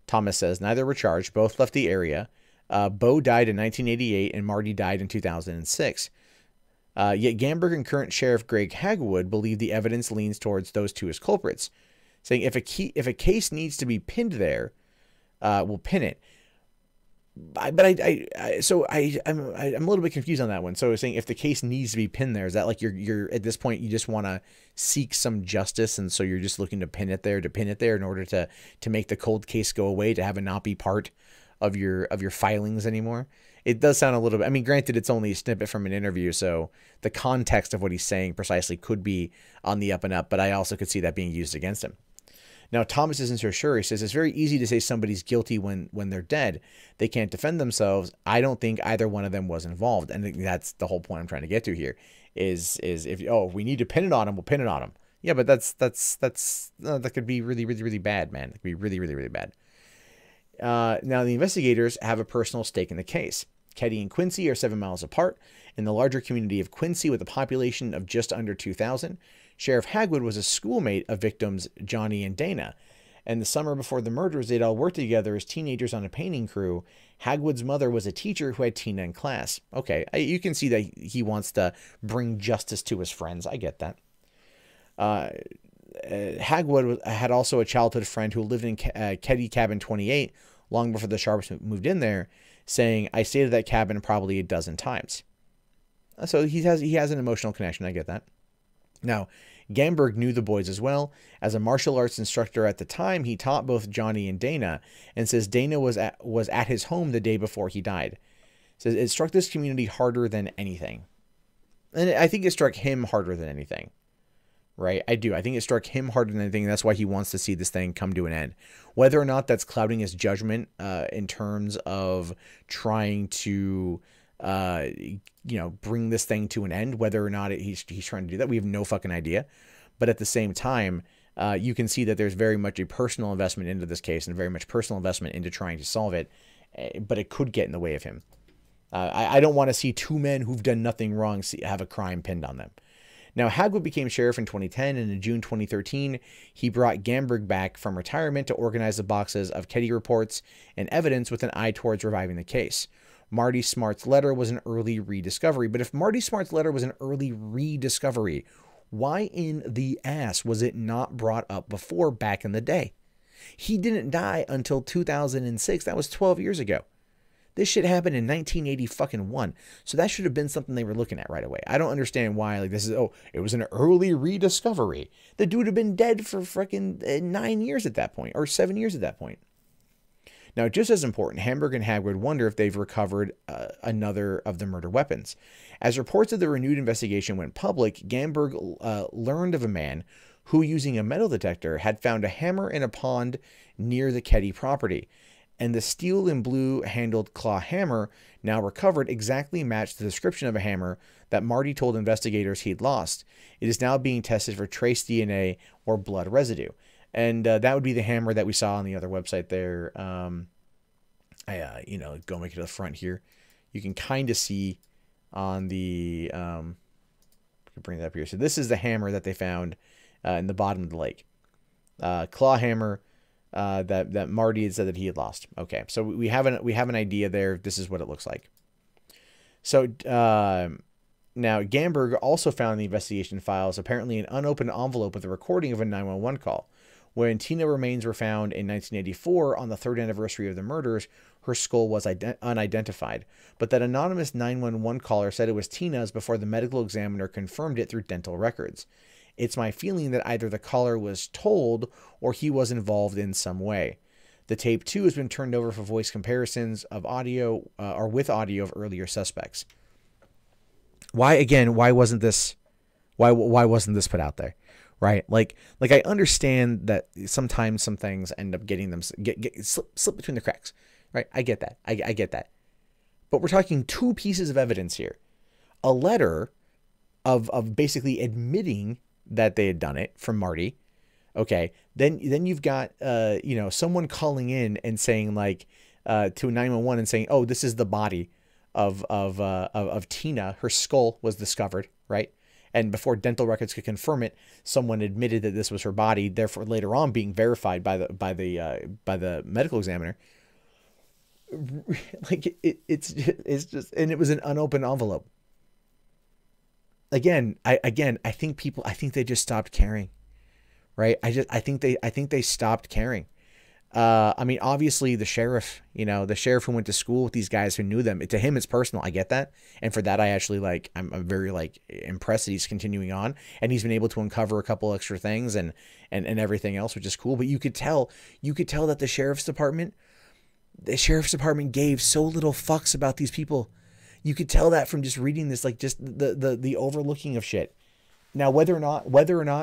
Thomas says neither were charged. Both left the area. Bo died in 1988 and Marty died in 2006. Yet Gamberg and current Sheriff Greg Hagwood believe the evidence leans towards those 2 as culprits, saying if a case needs to be pinned there, we'll pin it. I'm a little bit confused on that one. So saying if the case needs to be pinned there, is that like you're at this point you just want to seek some justice, and so you're just looking to pin it there in order to make the cold case go away, to have it not be part of your filings anymore? It does sound a little bit, I mean, granted, it's only a snippet from an interview, so the context of what he's saying precisely could be on the up and up, but I also could see that being used against him. Now, Thomas isn't so sure. He says it's very easy to say somebody's guilty when they're dead. They can't defend themselves. I don't think either one of them was involved. And that's the whole point I'm trying to get to here is if we need to pin it on him, we'll pin it on him. Yeah, but that could be really, really, really bad, man. It could be really, really, really bad. Now, the investigators have a personal stake in the case. Keddie and Quincy are 7 miles apart. In the larger community of Quincy, with a population of just under 2,000, Sheriff Hagwood was a schoolmate of victims Johnny and Dana. And the summer before the murders, they'd all worked together as teenagers on a painting crew. Hagwood's mother was a teacher who had Tina in class. Okay, you can see that he wants to bring justice to his friends. I get that. Hagwood had also a childhood friend who lived in Keddie Cabin 28 long before the Sharps moved in there, saying, I stayed at that cabin probably a dozen times. So he has an emotional connection. I get that. Now, Gamberg knew the boys as well. As a martial arts instructor at the time, he taught both Johnny and Dana, and says Dana was at his home the day before he died. Says it struck this community harder than anything. And I think it struck him harder than anything. Right? I do. I think it struck him harder than anything. That's why he wants to see this thing come to an end. Whether or not that's clouding his judgment in terms of trying to bring this thing to an end, whether or not he's trying to do that, we have no fucking idea. But at the same time, you can see that there's very much a personal investment into this case and very much personal investment into trying to solve it, but it could get in the way of him. I don't want to see 2 men who've done nothing wrong have a crime pinned on them. Now, Hagwood became sheriff in 2010, and in June 2013, he brought Gamberg back from retirement to organize the boxes of Keddie reports and evidence with an eye towards reviving the case. Marty Smart's letter was an early rediscovery. But if Marty Smart's letter was an early rediscovery, why in the ass was it not brought up before back in the day? He didn't die until 2006. That was 12 years ago. This shit happened in 1981. So that should have been something they were looking at right away. I don't understand why this is, it was an early rediscovery. The dude had been dead for freaking 9 years at that point, or 7 years at that point. Now, just as important, Hamburg and Hagwood wonder if they've recovered another of the murder weapons. As reports of the renewed investigation went public, Gamberg learned of a man who, using a metal detector, had found a hammer in a pond near the Keddie property. And the steel and blue-handled claw hammer now recovered exactly matched the description of a hammer that Marty told investigators he'd lost. It is now being tested for trace DNA or blood residue. And that would be the hammer that we saw on the other website there. Go make it to the front here. You can kind of see on the... I can bring that up here. So this is the hammer that they found in the bottom of the lake. Claw hammer. That Marty had said that he had lost. Okay, so we have an idea there. This is what it looks like. So now Gamberg also found in the investigation files apparently an unopened envelope with a recording of a 911 call. When Tina remains were found in 1984 on the 3rd anniversary of the murders, her skull was unidentified, but that anonymous 911 caller said it was Tina's before the medical examiner confirmed it through dental records. It's my feeling that either the caller was told or he was involved in some way. The tape, too, has been turned over for voice comparisons of audio or with audio of earlier suspects. Why wasn't this put out there? Right? Like I understand that sometimes some things end up getting them slip between the cracks. Right? I get that. I get that. But we're talking 2 pieces of evidence here. A letter of basically admitting that they had done it from Marty. Okay. Then you've got, someone calling in and saying like, to 911 and saying, oh, this is the body of Tina. Her skull was discovered. Right. And before dental records could confirm it, someone admitted that this was her body. Therefore, later on being verified by the medical examiner. Like it's just, and it was an unopened envelope. Again, I think they just stopped caring, right? I think they stopped caring. I mean, obviously the sheriff who went to school with these guys who knew them, to him, it's personal. I get that. And for that, I actually I'm very impressed that he's continuing on and he's been able to uncover a couple extra things and everything else, which is cool. But you could tell that the sheriff's department gave so little fucks about these people. You could tell that from just reading this, just the overlooking of shit. Now, whether or not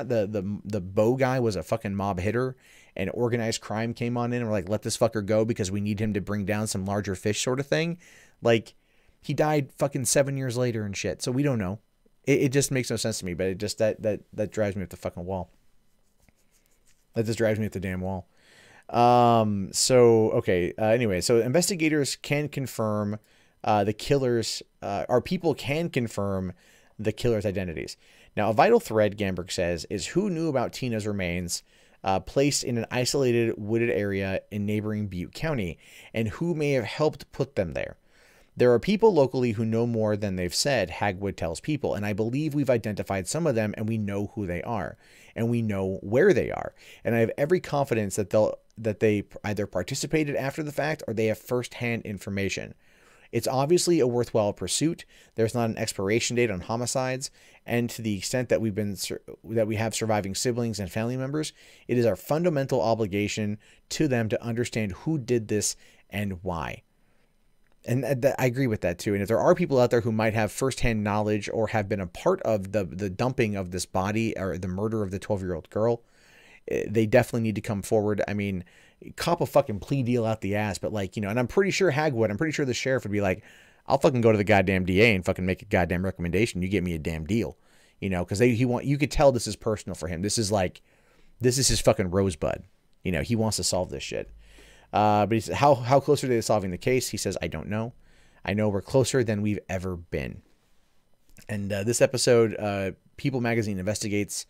the Bo guy was a fucking mob hitter and organized crime came on in and were like, let this fucker go because we need him to bring down some larger fish sort of thing. He died fucking 7 years later and shit. So we don't know. It just makes no sense to me, but it just, that drives me up the fucking wall. That just drives me up the damn wall. Anyway, so investigators can confirm the killers, or people can confirm the killers' identities. Now, a vital thread, Gamberg says, is who knew about Tina's remains placed in an isolated wooded area in neighboring Butte County, and who may have helped put them there. There are people locally who know more than they've said, Hagwood tells People, and I believe we've identified some of them, and we know who they are, and we know where they are. And I have every confidence that they either participated after the fact or they have firsthand information. It's obviously a worthwhile pursuit. There's not an expiration date on homicides, and to the extent that we have surviving siblings and family members, it is our fundamental obligation to them to understand who did this and why. And I agree with that too. And if there are people out there who might have firsthand knowledge or have been a part of the dumping of this body or the murder of the 12-year-old girl, they definitely need to come forward. I mean, cop a fucking plea deal out the ass, but and I'm pretty sure the sheriff would be like, I'll fucking go to the goddamn DA and fucking make a goddamn recommendation. You get me a damn deal, because you could tell this is personal for him. This is his fucking rosebud. He wants to solve this shit. But he said, how close are they to solving the case? He says, I don't know. I know we're closer than we've ever been. And this episode, People Magazine Investigates,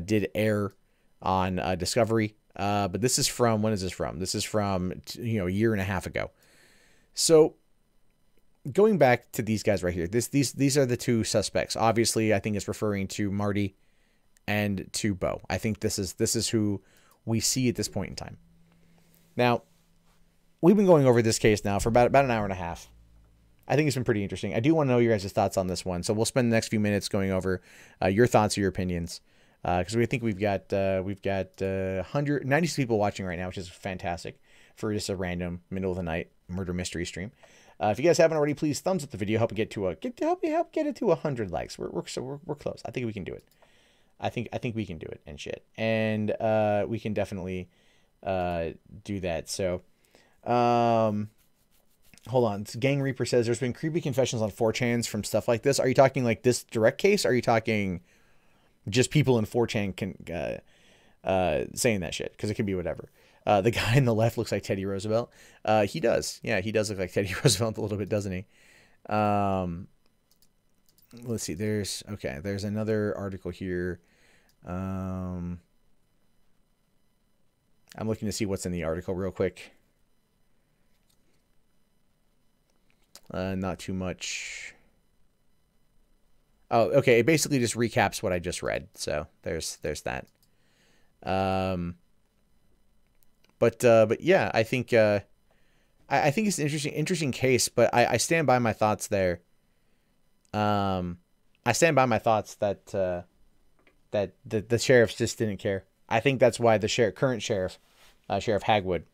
did air on Discovery. But this is from, when is this from? This is from, a year and a half ago. So going back to these guys right here, these are the 2 suspects. Obviously, I think it's referring to Marty and to Bo. I think this is who we see at this point in time. Now, we've been going over this case now for about an hour and a half. I think it's been pretty interesting. I do want to know your guys' thoughts on this one. So we'll spend the next few minutes going over your thoughts or your opinions. because we think we've got 196 people watching right now, which is fantastic for just a random middle of the night murder mystery stream. If you guys haven't already, please thumbs up the video. Help it get to help get it to 100 likes. We're close. I think we can do it. I think we can do it and shit. And we can definitely do that. So hold on. Gang Reaper says there's been creepy confessions on 4chans from stuff like this. Are you talking like this direct case? Or are you talking just people in 4chan saying that shit? Because it can be whatever. The guy on the left looks like Teddy Roosevelt. He does. Yeah, he does look like Teddy Roosevelt a little bit, doesn't he? Let's see. There's another article here. I'm looking to see what's in the article real quick. Not too much. Oh, okay. It basically just recaps what I just read. So there's that. But yeah, I think it's an interesting case, but I stand by my thoughts there. I stand by my thoughts that the sheriffs just didn't care. I think that's why the current sheriff, Sheriff Hagwood,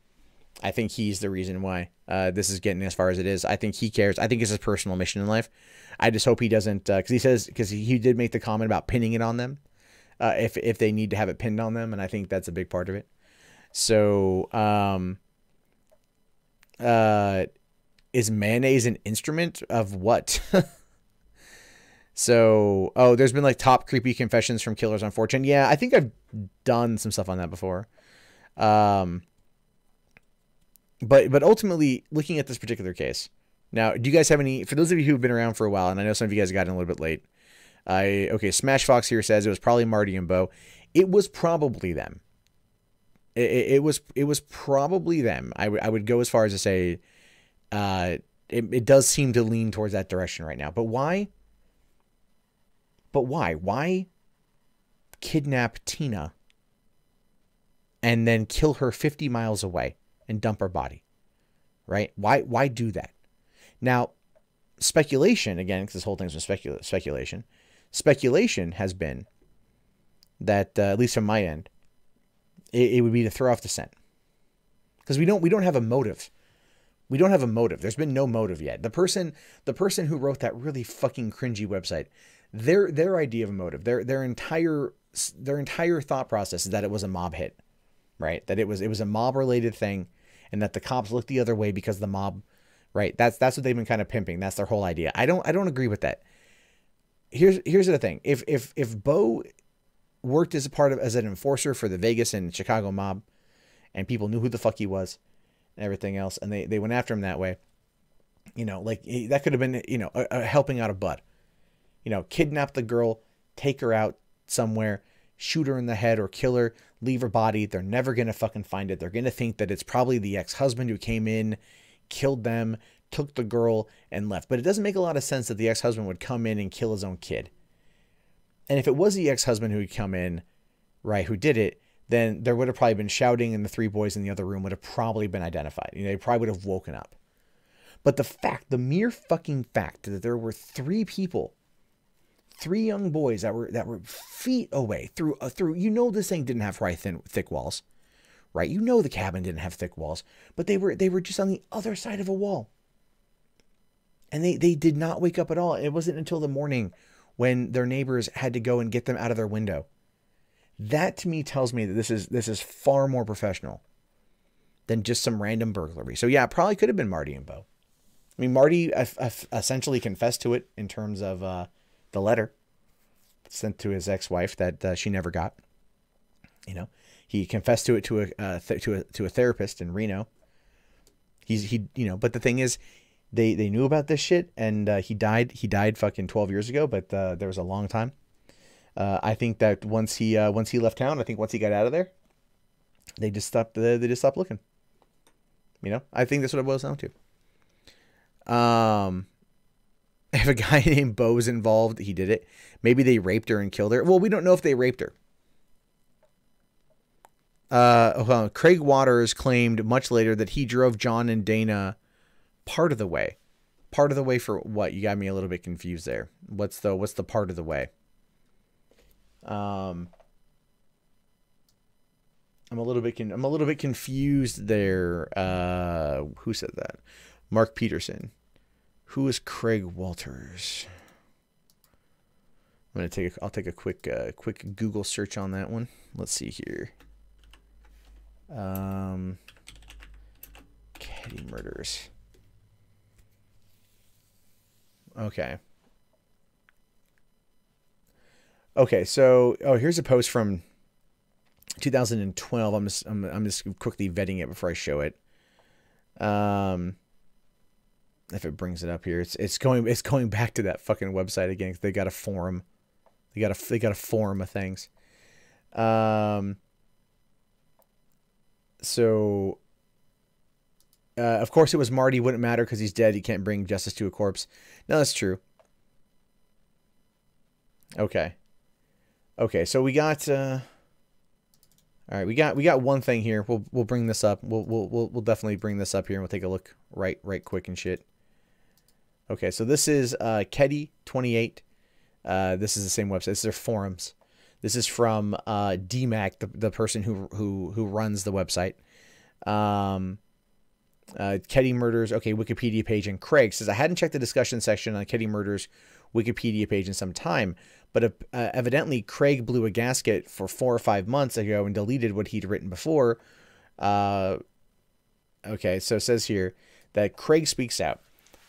I think he's the reason why this is getting as far as it is. I think he cares. I think it's his personal mission in life. I just hope he doesn't, because he did make the comment about pinning it on them, if they need to have it pinned on them, and I think that's a big part of it. So, is mayonnaise an instrument of what? So, there's been like top creepy confessions from killers on 4chan. Yeah, I think I've done some stuff on that before. But ultimately, looking at this particular case, now, do you guys have any, for those of you who've been around for a while, and I know some of you guys got in a little bit late, Smash Fox here says it was probably Marty and Bo. It was probably them. It was probably them. I would go as far as to say, it does seem to lean towards that direction right now. But why? Why kidnap Tina and then kill her 50 miles away and dump her body? Right? Why do that? Now, speculation, again, because this whole thing's been speculation has been that, at least from my end, it would be to throw off the scent. Because we don't have a motive. We don't have a motive. There's been no motive yet. The person who wrote that really fucking cringy website, their idea of a motive, their entire thought process is that it was a mob hit, right? That it was a mob related thing, and that the cops looked the other way because the mob, right? That's what they've been kind of pimping. That's their whole idea. I don't agree with that. Here's the thing. If Bo worked as an enforcer for the Vegas and Chicago mob, and people knew who the fuck he was and everything else, and they went after him that way, like that could have been, helping out a butt. Kidnap the girl, take her out somewhere, shoot her in the head or kill her, leave her body. They're never going to fucking find it. They're going to think that it's probably the ex-husband who came in, killed them, took the girl, and left. But it doesn't make a lot of sense that the ex-husband would come in and kill his own kid. And if it was the ex-husband who would come in, right, who did it, then there would have probably been shouting, and the three boys in the other room would have probably been identified. They probably would have woken up. But the mere fucking fact that there were three people, three young boys that were feet away through, this thing didn't have thick walls, right? The cabin didn't have thick walls, but they were just on the other side of a wall. And they did not wake up at all. It wasn't until the morning when their neighbors had to go and get them out of their window. That to me tells me that this is far more professional than just some random burglary. So yeah, it probably could have been Marty and Bo. I mean, Marty essentially confessed to it in terms of the letter sent to his ex-wife that she never got. He confessed to it to a therapist in Reno. But the thing is, they knew about this shit, and he died fucking 12 years ago, but there was a long time. I think that once he left town, once he got out of there, they just stopped looking. I think that's what it boils down to. If a guy named Bo was involved, he did it. Maybe they raped her and killed her. Well, we don't know if they raped her. Craig Waters claimed much later that he drove John and Dana part of the way. Part of the way for what? You got me a little bit confused there. What's the part of the way? I'm a little bit confused there. Who said that? Mark Peterson. Who is Craig Walters? I'll take a quick Google search on that one. Let's see here. Keddie Murders. Okay. Okay, so here's a post from 2012. I'm just quickly vetting it before I show it. If it brings it up here, it's going back to that fucking website again. 'Cause they got a forum. They got a forum of things. So of course it was Marty. Wouldn't matter because he's dead. You can't bring justice to a corpse. No, that's true. Okay. Okay, so we got all right, we got one thing here. We'll bring this up. We'll definitely bring this up here and we'll take a look right quick and shit. Okay, so this is Keddie 28. This is the same website. This is their forums. This is from DMAC, the person who runs the website. Keddie Murders, okay, Wikipedia page, and Craig says, I hadn't checked the discussion section on Keddie Murders Wikipedia page in some time, but evidently Craig blew a gasket for 4 or 5 months ago and deleted what he'd written before. Okay, so it says here that Craig speaks out.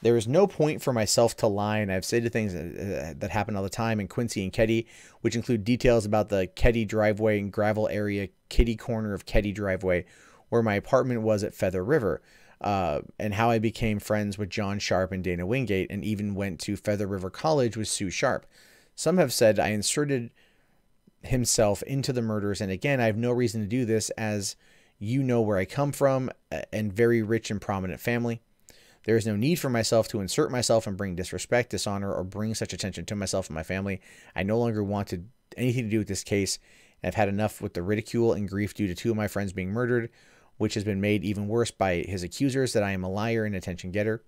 There is no point for myself to lie, and I've stated things that happen all the time in Quincy and Keddie, which include details about the Keddie driveway and gravel area, kitty corner of Keddie driveway, where my apartment was at Feather River, and how I became friends with John Sharp and Dana Wingate, and even went to Feather River College with Sue Sharp. Some have said I inserted himself into the murders, and again, I have no reason to do this, as you know where I come from, and very rich and prominent family. There is no need for myself to insert myself and bring disrespect, dishonor, or bring such attention to myself and my family. I no longer wanted anything to do with this case, and I've had enough with the ridicule and grief due to 2 of my friends being murdered, which has been made even worse by his accusers that I am a liar and attention getter.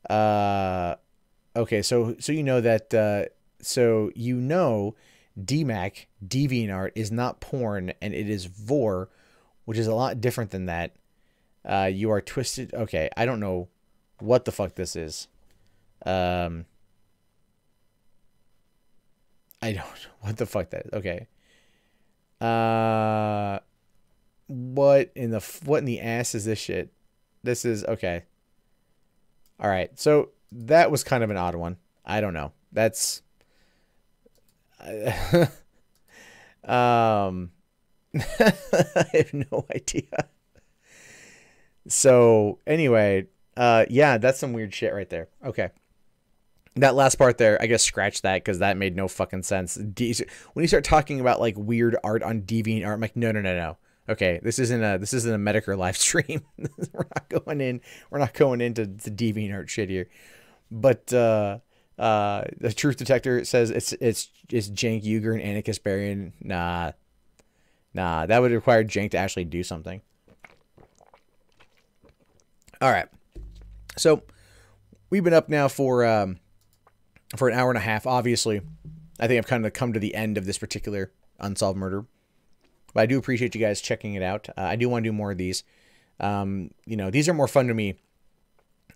Okay, so you know that, so you know DMAC, DeviantArt, is not porn, and it is vor, which is a lot different than that. You are twisted. Okay, I don't know what the fuck this is. I don't know what the fuck that is. Okay. What in the ass is this shit? This is okay. All right. So that was kind of an odd one. I don't know. That's I have no idea. So anyway, yeah, that's some weird shit right there. Okay. That last part there, I guess scratch that because that made no fucking sense. When you start talking about like weird art on DeviantArt, I'm like, no. Okay, this isn't a Medicare live stream. We're not going into the DeviantArt shit here. But the truth detector says it's Cenk Uygur and Anna Kasparian. Nah, that would require Cenk to actually do something. All right, so we've been up now for an hour and a half. Obviously, I think I've kind of come to the end of this particular unsolved murder, but I do appreciate you guys checking it out. I do want to do more of these. You know, these are more fun to me,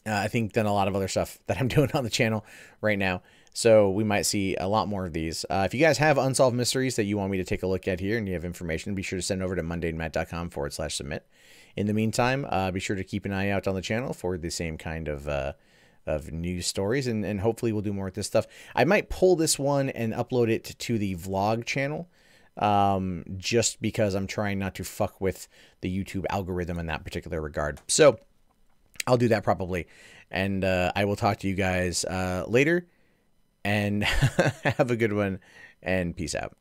I think, than a lot of other stuff that I'm doing on the channel right now. So we might see a lot more of these. If you guys have unsolved mysteries that you want me to take a look at here and you have information, be sure to send over to mundanemat.com/submit. In the meantime, be sure to keep an eye out on the channel for the same kind of news stories, and hopefully we'll do more with this stuff. I might pull this one and upload it to the vlog channel, just because I'm trying not to fuck with the YouTube algorithm in that particular regard. So I'll do that probably, and I will talk to you guys later, and have a good one, and peace out.